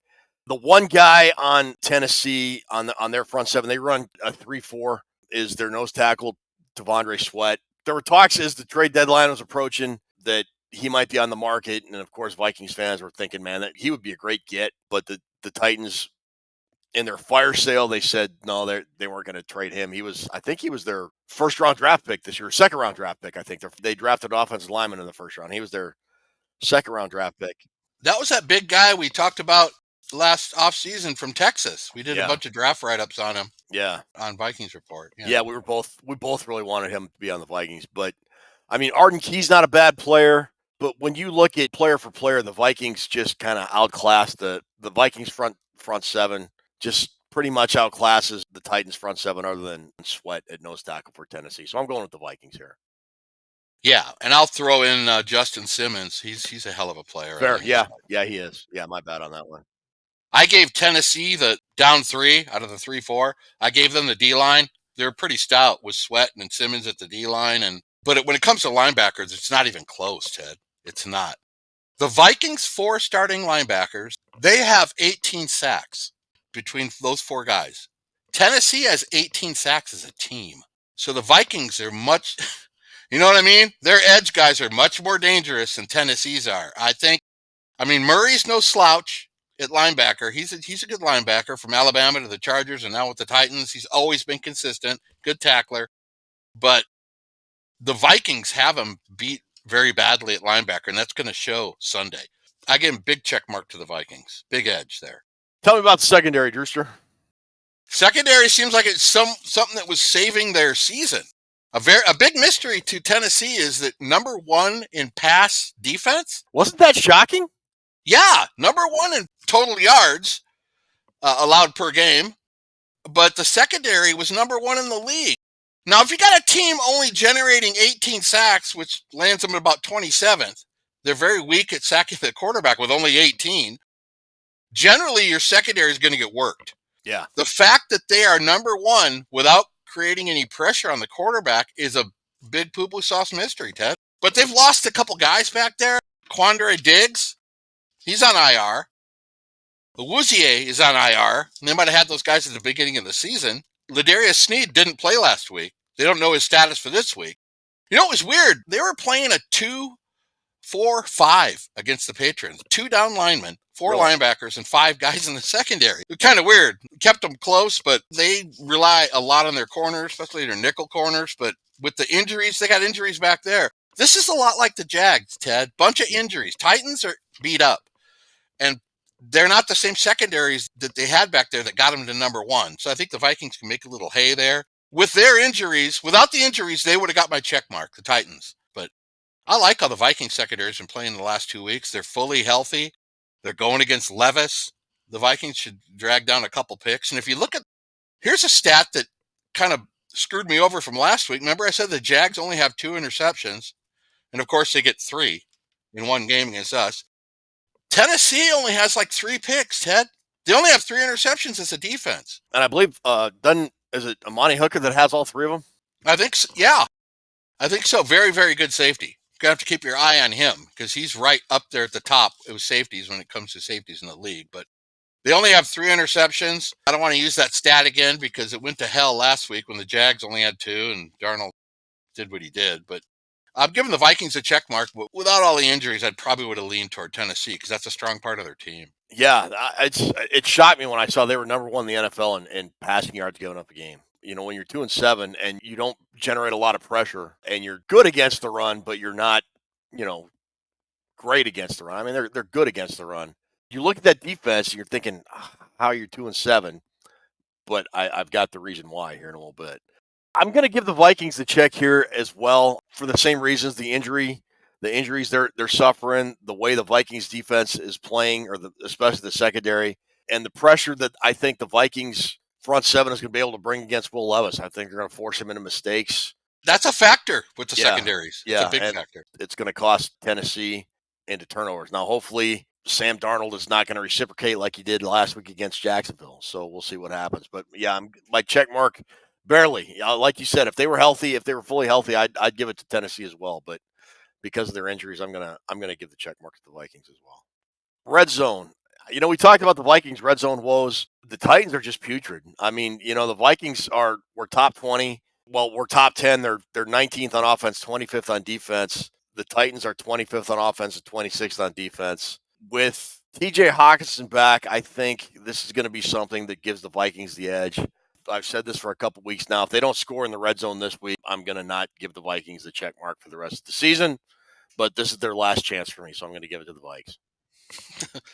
The one guy on Tennessee on their front seven, they run a 3-4, is their nose tackle, Devondre Sweat. There were talks as the trade deadline was approaching that he might be on the market. And of course, Vikings fans were thinking, man, that he would be a great get. But the Titans, in their fire sale, they said, no, they weren't going to trade him. I think he was their first round draft pick this year, second round draft pick. I think they drafted an offensive lineman in the first round. He was their second round draft pick. That was that big guy we talked about last offseason from Texas. We did a bunch of draft write-ups on him. Yeah. On Vikings Report. Yeah, we both really wanted him to be on the Vikings. But I mean, Arden Key's not a bad player, but when you look at player for player, the Vikings just kind of outclassed the Vikings front seven, just pretty much outclasses the Titans front seven, other than Sweat at nose tackle for Tennessee. So I'm going with the Vikings here. Yeah, and I'll throw in Justin Simmons. He's a hell of a player. Fair, yeah, he is. Yeah, my bad on that one. I gave Tennessee the down 3 out of the 3-4. I gave them the D-line. They're pretty stout with Sweat and Simmons at the D-line. But when it comes to linebackers, it's not even close, Ted. It's not. The Vikings' 4 starting linebackers, they have 18 sacks between those 4 guys. Tennessee has 18 sacks as a team. So the Vikings are much, you know what I mean? Their edge guys are much more dangerous than Tennessee's are. Murray's no slouch at linebacker. He's a good linebacker from Alabama to the Chargers and now with the Titans. He's always been consistent, good tackler. But the Vikings have him beat very badly at linebacker, and that's going to show Sunday. I give him big check mark to the Vikings. Big edge there. Tell me about the secondary, Drewster. Secondary seems like it's something that was saving their season. A big mystery to Tennessee is that number 1 in pass defense. Wasn't that shocking? Yeah, number 1 in total yards allowed per game, but the secondary was number 1 in the league. Now, if you got a team only generating 18 sacks, which lands them at about 27th, they're very weak at sacking the quarterback with only 18. Generally, your secondary is going to get worked. Yeah. The fact that they are number 1 without creating any pressure on the quarterback is a big poo-poo sauce mystery, Ted. But they've lost a couple guys back there. Quandre Diggs, he's on IR. Awuzie is on IR. And they might have had those guys at the beginning of the season. Ladarius Sneed didn't play last week. They don't know his status for this week. You know, it was weird. They were playing a 2-4-5 against the Patriots. 2 down linemen, 4 linebackers, and 5 guys in the secondary. It was kind of weird. Kept them close, but they rely a lot on their corners, especially their nickel corners. But with the injuries, they got injuries back there. This is a lot like the Jags, Ted. Bunch of injuries. Titans are beat up. And they're not the same secondaries that they had back there that got them to number 1. So I think the Vikings can make a little hay there. With their injuries, without the injuries, they would have got my check mark, the Titans. But I like how the Vikings secondary has been playing the last 2 weeks. They're fully healthy. They're going against Levis. The Vikings should drag down a couple picks. And if you look at, here's a stat that kind of screwed me over from last week. Remember I said the Jags only have 2 interceptions. And of course they get 3 in one game against us. Tennessee only has like 3 picks, Ted. They only have 3 interceptions as a defense. And I believe, is it Amani Hooker that has all 3 of them? I think so. Yeah, I think so. Very, very good safety. You're going to have to keep your eye on him because he's right up there at the top with safeties when it comes to safeties in the league. But they only have 3 interceptions. I don't want to use that stat again because it went to hell last week when the Jags only had 2 and Darnold did what he did. But I'm giving the Vikings a check mark, but without all the injuries, I probably would have leaned toward Tennessee because that's a strong part of their team. Yeah, it shocked me when I saw they were number 1 in the NFL in passing yards given up a game. You know, when you're 2-7 and you don't generate a lot of pressure and you're good against the run, but you're not, great against the run. I mean, they're good against the run. You look at that defense and you're thinking, how you're 2-7, but I've got the reason why here in a little bit. I'm going to give the Vikings the check here as well for the same reasons, the injury. the injuries they're suffering, the way the Vikings defense is playing, or especially the secondary, and the pressure that I think the Vikings front seven is going to be able to bring against Will Levis. I think they're going to force him into mistakes. That's a factor with the secondaries. It's a big factor. It's going to cost Tennessee into turnovers. Now, hopefully, Sam Darnold is not going to reciprocate like he did last week against Jacksonville. So we'll see what happens. But yeah, my check mark barely. Like you said, if they were healthy, if they were fully healthy, I'd give it to Tennessee as well. But because of their injuries, I'm gonna give the check mark to the Vikings as well. Red zone. We talked about the Vikings red zone woes. The Titans are just putrid. I mean, the Vikings we're top 20. Well, we're top 10. They're 19th on offense, 25th on defense. The Titans are 25th on offense and 26th on defense. With TJ Hawkinson back, I think this is going to be something that gives the Vikings the edge. I've said this for a couple weeks now. If they don't score in the red zone this week, I'm going to not give the Vikings the check mark for the rest of the season. But this is their last chance for me, so I'm going to give it to the Vikes.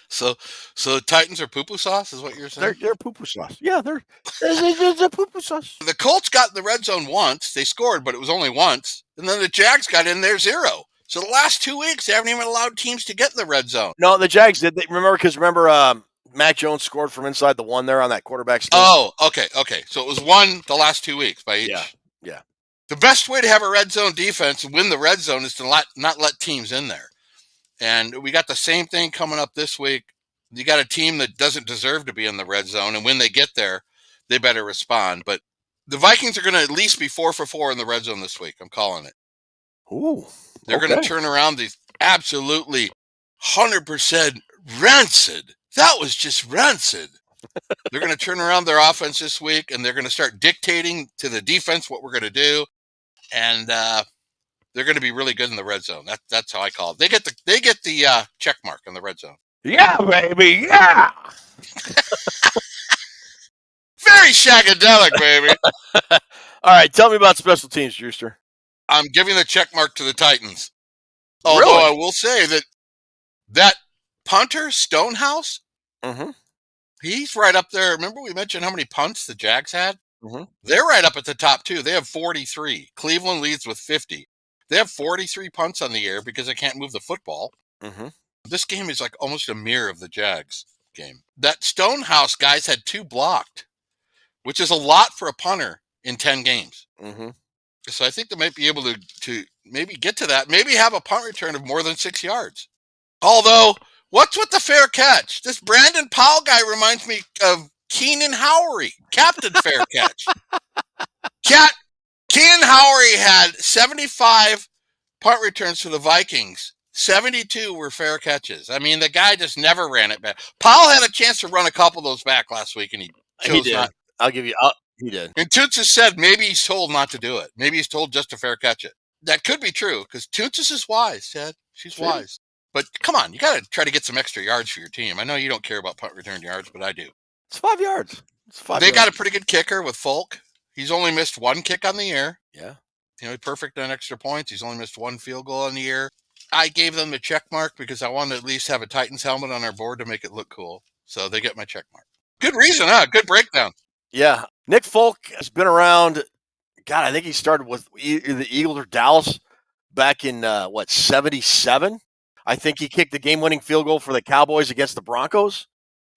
So Titans are poo-poo sauce, is what you're saying? They're poo-poo sauce. Yeah, they're poo-poo sauce. The Colts got in the red zone once. They scored, but it was only once. And then the Jags got in there 0. So the last 2 weeks, they haven't even allowed teams to get in the red zone. No, the Jags did. Remember, Mac Jones scored from inside the one there on that quarterback scheme. Oh, okay. So it was one the last 2 weeks by each. Yeah. The best way to have a red zone defense and win the red zone is to not let teams in there. And we got the same thing coming up this week. You got a team that doesn't deserve to be in the red zone, and when they get there, they better respond. But the Vikings are going to at least be 4 for 4 in the red zone this week. I'm calling it. Ooh. They're going to turn around these absolutely 100% rancid. That was just rancid. They're going to turn around their offense this week, and they're going to start dictating to the defense what we're going to do. And they're going to be really good in the red zone. That's how I call it. They get the check mark in the red zone. Yeah, baby. Yeah. Very shagadelic, baby. All right. Tell me about special teams, Juicer. I'm giving the check mark to the Titans. Although I will say that punter, Stonehouse, he's right up there. Remember we mentioned how many punts the Jags had? They're right up at the top, too. They have 43. Cleveland leads with 50. They have 43 punts on the air because they can't move the football. This game is like almost a mirror of the Jags game. That Stonehouse guys had 2 blocked, which is a lot for a punter in 10 games. So I think they might be able to maybe get to that. Maybe have a punt return of more than 6 yards. Although, what's with the fair catch? This Brandon Powell guy reminds me of Keenan Howery, Captain Fair Catch. Keenan Howery had 75 punt returns for the Vikings. 72 were fair catches. I mean, the guy just never ran it back. Powell had a chance to run a couple of those back last week, and he chose not. I'll give you. He did. And Toots has said maybe he's told not to do it. Maybe he's told just to fair catch it. That could be true because Toots is wise, Ted. She's wise. But come on, you got to try to get some extra yards for your team. I know you don't care about punt return yards, but I do. It's 5 yards. They got a pretty good kicker with Folk. He's only missed 1 kick on the year. Yeah. Perfect on extra points. He's only missed 1 field goal on the year. I gave them the check mark because I wanted to at least have a Titans helmet on our board to make it look cool. So they get my check mark. Good reason, huh? Good breakdown. Yeah. Nick Folk has been around. God, I think he started with the Eagles or Dallas back in, 77? I think he kicked the game-winning field goal for the Cowboys against the Broncos.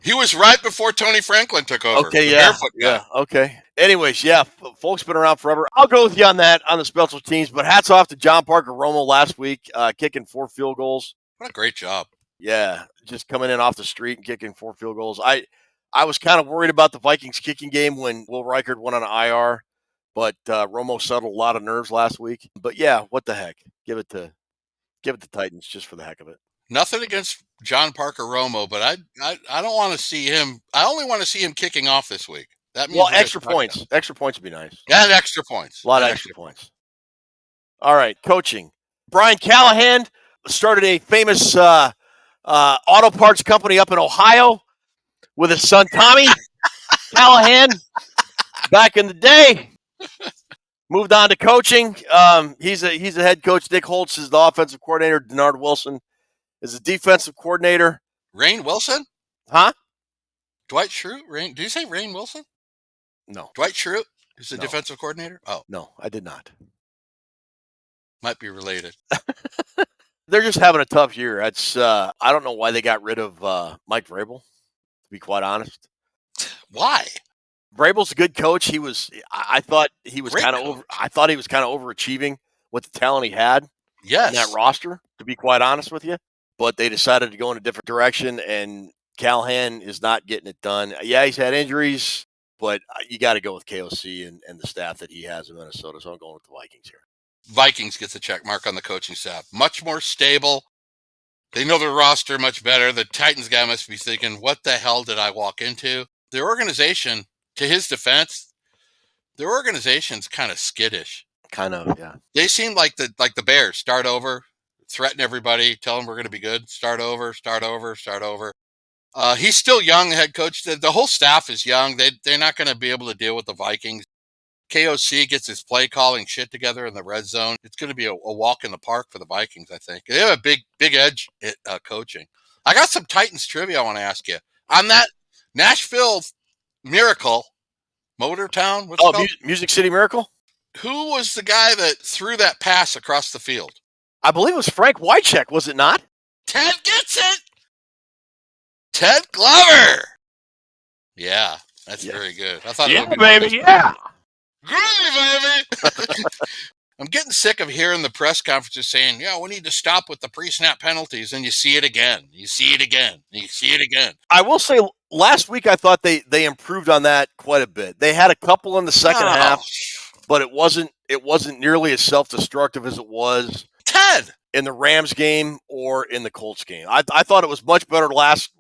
He was right before Tony Franklin took over. Okay, yeah, okay. Anyways, yeah, Folk's been around forever. I'll go with you on that, on the special teams, but hats off to John Parker Romo last week, kicking 4 field goals. What a great job. Yeah, just coming in off the street and kicking 4 field goals. I was kind of worried about the Vikings kicking game when Will Reichard went on IR, but Romo settled a lot of nerves last week. But yeah, what the heck? Give it to Titans just for the heck of it. Nothing against John Parker Romo, but I don't want to see him. I only want to see him kicking off this week. That means extra points. Extra points would be nice. Yeah, extra points. A lot of extra points. All right, coaching. Brian Callahan started a famous auto parts company up in Ohio with his son Tommy Callahan back in the day. Moved on to coaching. He's a head coach. Dick Holtz is the offensive coordinator. Denard Wilson is the defensive coordinator. Rain Wilson? Huh? Dwight Schrute? Did you say Rain Wilson? No. Dwight Schrute is the defensive coordinator? Oh. No, I did not. Might be related. They're just having a tough year. That's I don't know why they got rid of Mike Vrabel, to be quite honest. Why? Vrabel's a good coach. I thought he was Great kind of coach. I thought he was kind of overachieving with the talent he had in that Yes. roster, to be quite honest with you. But they decided to go in a different direction, and Callahan is not getting it done. Yeah, he's had injuries, but you got to go with KOC and the staff that he has in Minnesota. So I'm going with the Vikings here. Vikings gets a check mark on the coaching staff. Much more stable. They know their roster much better. The Titans guy must be thinking, what the hell did I walk into? Their organization, to his defense, their organization's kind of skittish. Kind of, yeah. They seem like the Bears. Start over, threaten everybody, tell them we're going to be good. Start over, start over, start over. He's still young, the head coach. The whole staff is young. They're not going to be able to deal with the Vikings. KOC gets his play calling shit together in the red zone. It's going to be a walk in the park for the Vikings, I think. They have a big edge at coaching. I got some Titans trivia I want to ask you. On that Nashville Miracle, Motortown, what's it called? Music City Miracle? Who was the guy that threw that pass across the field? I believe it was Frank Wycheck, was it not? Ted gets it! Ted Glover! Yeah, that's very good. I thought it would be baby, yeah. Great, baby! I'm getting sick of hearing the press conferences saying, yeah, we need to stop with the pre-snap penalties, and you see it again. You see it again. You see it again. I will say, last week I thought they improved on that quite a bit. They had a couple in the second half, but it wasn't nearly as self-destructive as it was Ted in the Rams game or in the Colts game. I thought it was much better last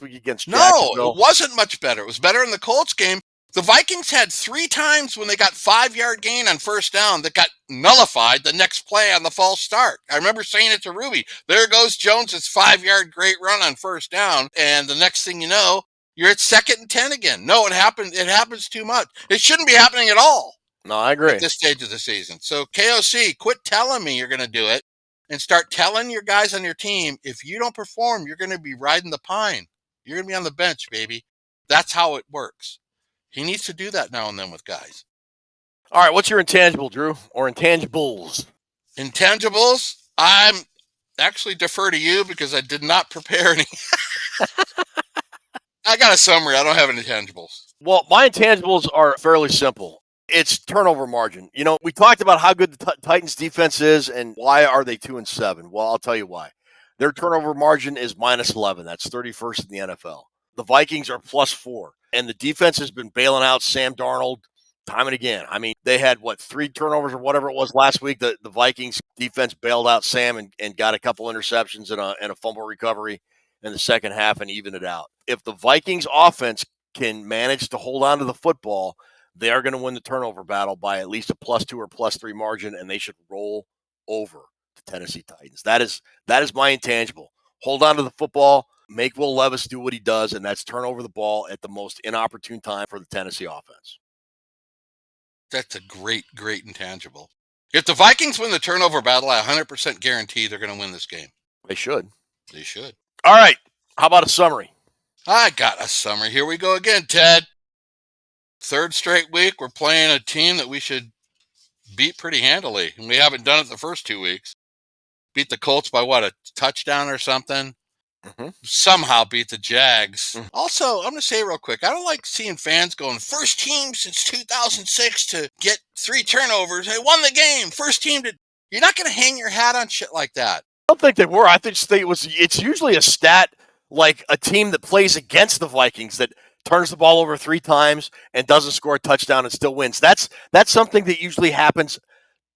week against Jacksonville. No, it wasn't much better. It was better in the Colts game. The Vikings had 3 times when they got 5-yard gain on first down that got nullified the next play on the false start. I remember saying it to Ruby. There goes Jones's 5-yard great run on first down, and the next thing you know, you're at 2nd and 10 again. No, it happened. It happens too much. It shouldn't be happening at all. No, I agree. At this stage of the season. So KOC, quit telling me you're going to do it, and start telling your guys on your team, if you don't perform, you're going to be riding the pine. You're going to be on the bench, baby. That's how it works. He needs to do that now and then with guys. All right, what's your intangible, Drew, or intangibles? Intangibles? I'm actually defer to you because I did not prepare any. I got a summary. I don't have any intangibles. Well, my intangibles are fairly simple. It's turnover margin. You know, we talked about how good the Titans defense is and why are they 2-7. Well, I'll tell you why. Their turnover margin is -11. That's 31st in the NFL. The Vikings are +4. And the defense has been bailing out Sam Darnold time and again. I mean, they had, 3 turnovers or whatever it was last week. The Vikings defense bailed out Sam and got a couple interceptions and a fumble recovery in the second half and evened it out. If the Vikings offense can manage to hold on to the football, they are going to win the turnover battle by at least a +2 or +3 margin, and they should roll over the Tennessee Titans. That is my intangible. Hold on to the football. Make Will Levis do what he does, and that's turn over the ball at the most inopportune time for the Tennessee offense. That's a great intangible. If the Vikings win the turnover battle, I 100% guarantee they're going to win this game. They should. They should. All right. How about a summary? I got a summary. Here we go again, Ted. 3rd straight week, we're playing a team that we should beat pretty handily, and we haven't done it the first 2 weeks. Beat the Colts by, a touchdown or something? Mm-hmm. Somehow beat the Jags. Mm-hmm. Also, I'm going to say real quick, I don't like seeing fans going, first team since 2006 to get 3 turnovers. They won the game. First team to... You're not going to hang your hat on shit like that. I don't think they were. I think it's usually a stat like a team that plays against the Vikings that turns the ball over 3 times and doesn't score a touchdown and still wins. That's something that usually happens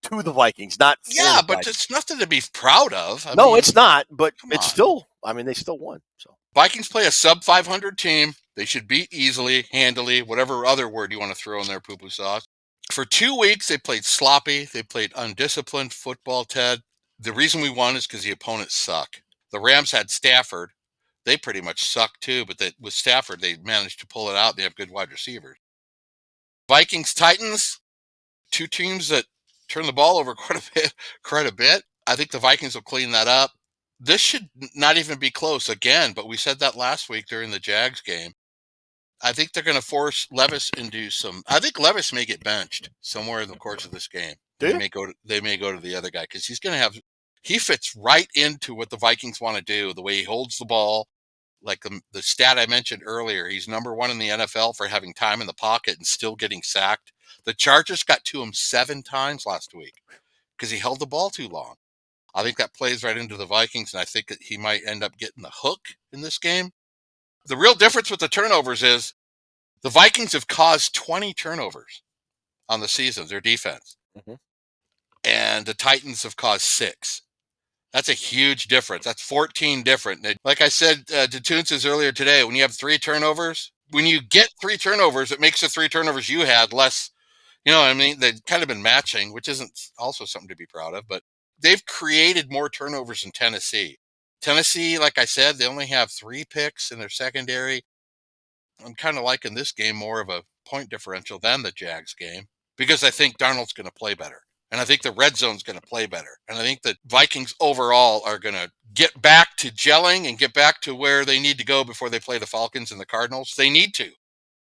to the Vikings, not for yeah, the but Vikings. It's nothing to be proud of. I mean, it's not, but it's still, they still won. So Vikings play a sub-500 team. They should beat easily, handily, whatever other word you want to throw in their poo-poo sauce. For 2 weeks, they played sloppy. They played undisciplined football, Ted. The reason we won is because the opponents suck. The Rams had Stafford. They pretty much suck too, but with Stafford, they managed to pull it out. They have good wide receivers. Vikings, Titans, 2 teams that turn the ball over quite a bit. I think the Vikings will clean that up. This should not even be close again, but we said that last week during the Jags game. I think they're going to force Levis into some. I think Levis may get benched somewhere in the course of this game. They may go to the other guy because he fits right into what the Vikings want to do, the way he holds the ball. Like the stat I mentioned earlier, he's number 1 in the NFL for having time in the pocket and still getting sacked. The Chargers got to him 7 times last week because he held the ball too long. I think that plays right into the Vikings, and I think that he might end up getting the hook in this game. The real difference with the turnovers is the Vikings have caused 20 turnovers on the season, their defense. And the Titans have caused 6. That's a huge difference. That's 14 different. Like I said to Toonses earlier today, when you have 3 turnovers, when you get 3 turnovers, it makes the 3 turnovers you had less, you know what I mean? They've kind of been matching, which isn't also something to be proud of, but they've created more turnovers in Tennessee. Tennessee, like I said, they only have 3 picks in their secondary. I'm kind of liking this game more of a point differential than the Jags game because I think Darnold's going to play better. And I think the red zone's going to play better. And I think the Vikings overall are going to get back to gelling and get back to where they need to go before they play the Falcons and the Cardinals. They need to.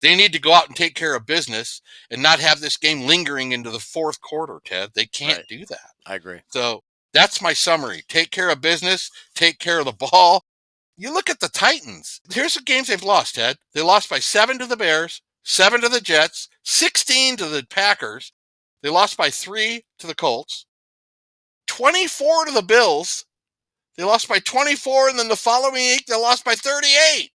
They need to go out and take care of business and not have this game lingering into the 4th quarter, Ted. They can't do that. I agree. So that's my summary. Take care of business. Take care of the ball. You look at the Titans. Here's the games they've lost, Ted. They lost by 7 to the Bears, 7 to the Jets, 16 to the Packers. They lost by 3 to the Colts, 24 to the Bills. They lost by 24, and then the following week, they lost by 38.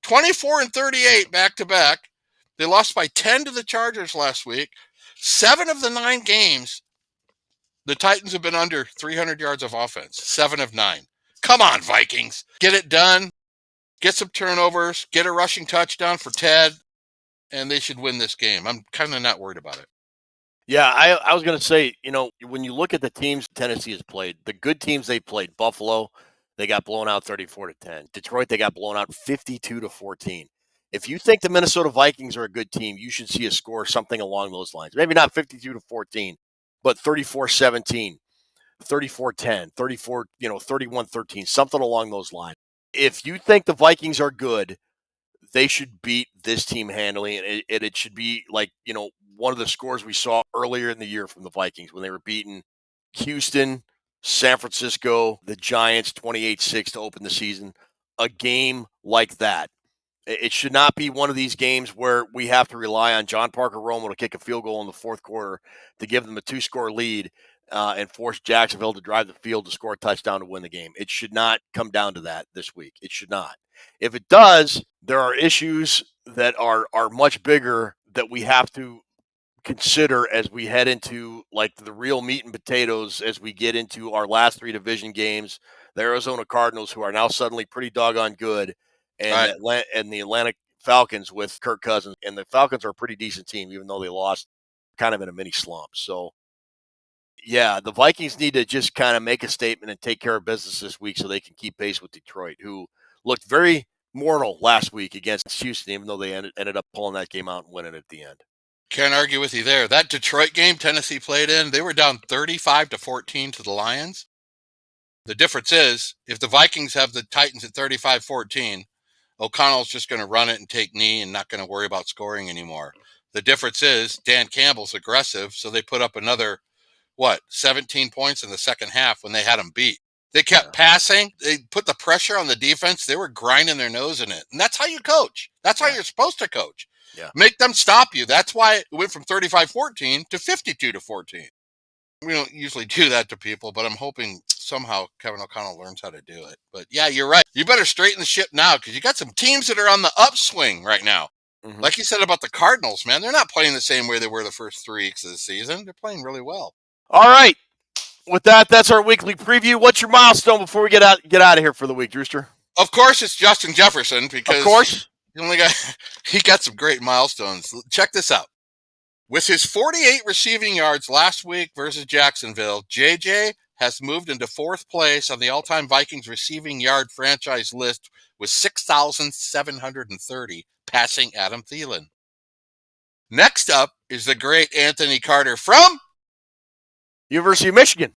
24 and 38 back-to-back. They lost by 10 to the Chargers last week. 7 of the 9 games, the Titans have been under 300 yards of offense. 7 of 9. Come on, Vikings. Get it done. Get some turnovers. Get a rushing touchdown for Ted, and they should win this game. I'm kind of not worried about it. Yeah, I was going to say, you know, when you look at the teams Tennessee has played, the good teams they played, Buffalo, they got blown out 34-10. Detroit, they got blown out 52-14. If you think the Minnesota Vikings are a good team, you should see a score something along those lines. Maybe not 52-14, but 34-17, 34-10, 31-13, something along those lines. If you think the Vikings are good, they should beat this team handily, and it should be like, you know, one of the scores we saw earlier in the year from the Vikings when they were beating Houston, San Francisco, the Giants 28-6 to open the season. A game like that. It should not be one of these games where we have to rely on John Parker Romo to kick a field goal in the 4th quarter to give them a 2-score lead and force Jacksonville to drive the field to score a touchdown to win the game. It should not come down to that this week. It should not. If it does, there are issues that are much bigger that we have to consider as we head into like the real meat and potatoes as we get into our last 3 division games. The Arizona Cardinals, who are now suddenly pretty doggone good, and the Atlanta Falcons with Kirk Cousins. And the Falcons are a pretty decent team, even though they lost kind of in a mini slump. So, yeah, the Vikings need to just kind of make a statement and take care of business this week so they can keep pace with Detroit, who looked very mortal last week against Houston, even though they ended up pulling that game out and winning at the end. Can't argue with you there. That Detroit game Tennessee played in, they were down 35-14 to the Lions. The difference is, if the Vikings have the Titans at 35-14, O'Connell's just going to run it and take knee and not going to worry about scoring anymore. The difference is Dan Campbell's aggressive, so they put up another, 17 points in the second half when they had them beat. They kept passing. They put the pressure on the defense. They were grinding their nose in it. And that's how you coach. That's how you're supposed to coach. Yeah. Make them stop you. That's why it went from 35-14 to 52-14. We don't usually do that to people, but I'm hoping somehow Kevin O'Connell learns how to do it. But yeah, you're right. You better straighten the ship now because you got some teams that are on the upswing right now. Mm-hmm. Like you said about the Cardinals, man, they're not playing the same way they were the first 3 weeks of the season. They're playing really well. All right. With that, that's our weekly preview. What's your milestone before we get out of here for the week, Drewster? Of course, it's Justin Jefferson because of course. He got some great milestones. Check this out. With his 48 receiving yards last week versus Jacksonville, JJ has moved into 4th place on the all-time Vikings receiving yard franchise list with 6,730, passing Adam Thielen. Next up is the great Anthony Carter from University of Michigan.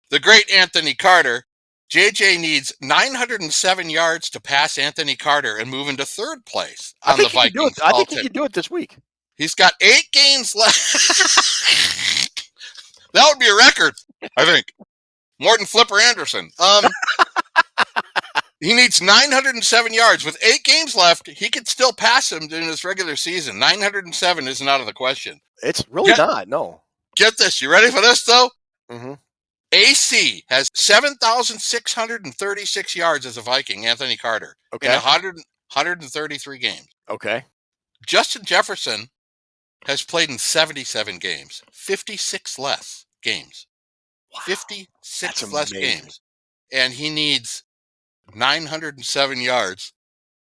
The great Anthony Carter. JJ needs 907 yards to pass Anthony Carter and move into 3rd place on the Vikings. I think he can do it this week. He's got 8 games left. That would be a record, I think. Morton Flipper Anderson. He needs 907 yards. With 8 games left, he could still pass him in his regular season. 907 isn't out of the question. It's really not, no. Get this. You ready for this, though? Mm-hmm. AC has 7,636 yards as a Viking, Anthony Carter, in 133 games. Okay. Justin Jefferson has played in 77 games, 56 less games. Wow. 56 less games. And he needs 907 yards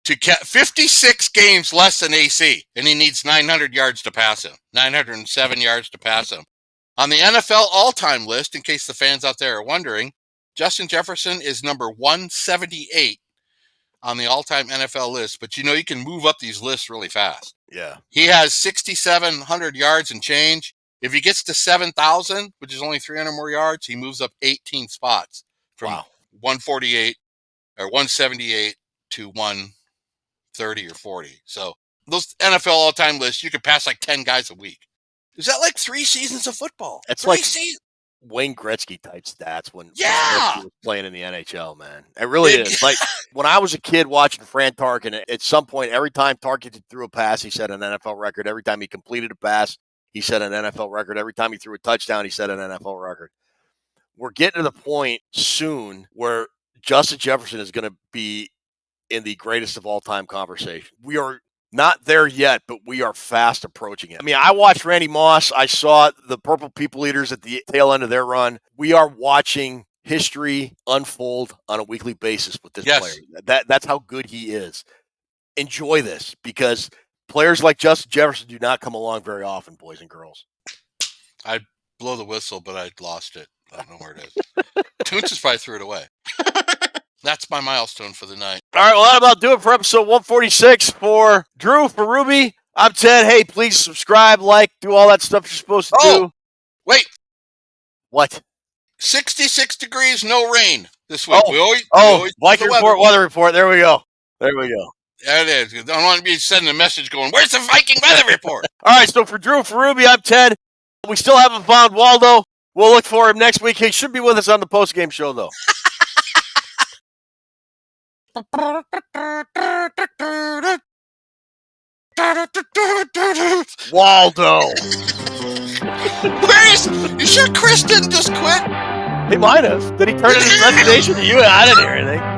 to 56 games less than AC, and he needs 900 yards to pass him. 907 yards to pass him. On the NFL all-time list, in case the fans out there are wondering, Justin Jefferson is number 178 on the all-time NFL list, but you can move up these lists really fast. Yeah. He has 6,700 yards and change. If he gets to 7,000, which is only 300 more yards, he moves up 18 spots from 148 or 178 to 130 or 40. So those NFL all-time lists, you could pass like 10 guys a week. Is that like 3 seasons of football? It's like Wayne Gretzky type stats when Gretzky was playing in the NHL, man. It really is. Like when I was a kid watching Fran Tarkin, at some point, every time Tarkin threw a pass, he set an NFL record. Every time he completed a pass, he set an NFL record. Every time he threw a touchdown, he set an NFL record. We're getting to the point soon where Justin Jefferson is going to be in the greatest of all time conversation. We are not there yet, but we are fast approaching it. I mean, I watched Randy Moss. I saw the Purple People Eaters at the tail end of their run. We are watching history unfold on a weekly basis with this player. That's how good he is. Enjoy this, because players like Justin Jefferson do not come along very often, boys and girls. I'd blow the whistle, but I lost it. I don't know where it is. Toons just probably threw it away. That's my milestone for the night. All right, well, that about do it for episode 146. For Drew, for Ruby, I'm Ted. Hey, please subscribe, like, do all that stuff you're supposed to do. Wait. What? 66 degrees, no rain this week. Viking report, weather report. There we go. There we go. There it is. I don't want to be sending a message going, where's the Viking weather report? All right, so for Drew, for Ruby, I'm Ted. We still haven't found Waldo. We'll look for him next week. He should be with us on the post-game show, though. Waldo. Where is? You sure Chris didn't just quit? He might have. Did he turn in his resignation to you? I didn't hear anything.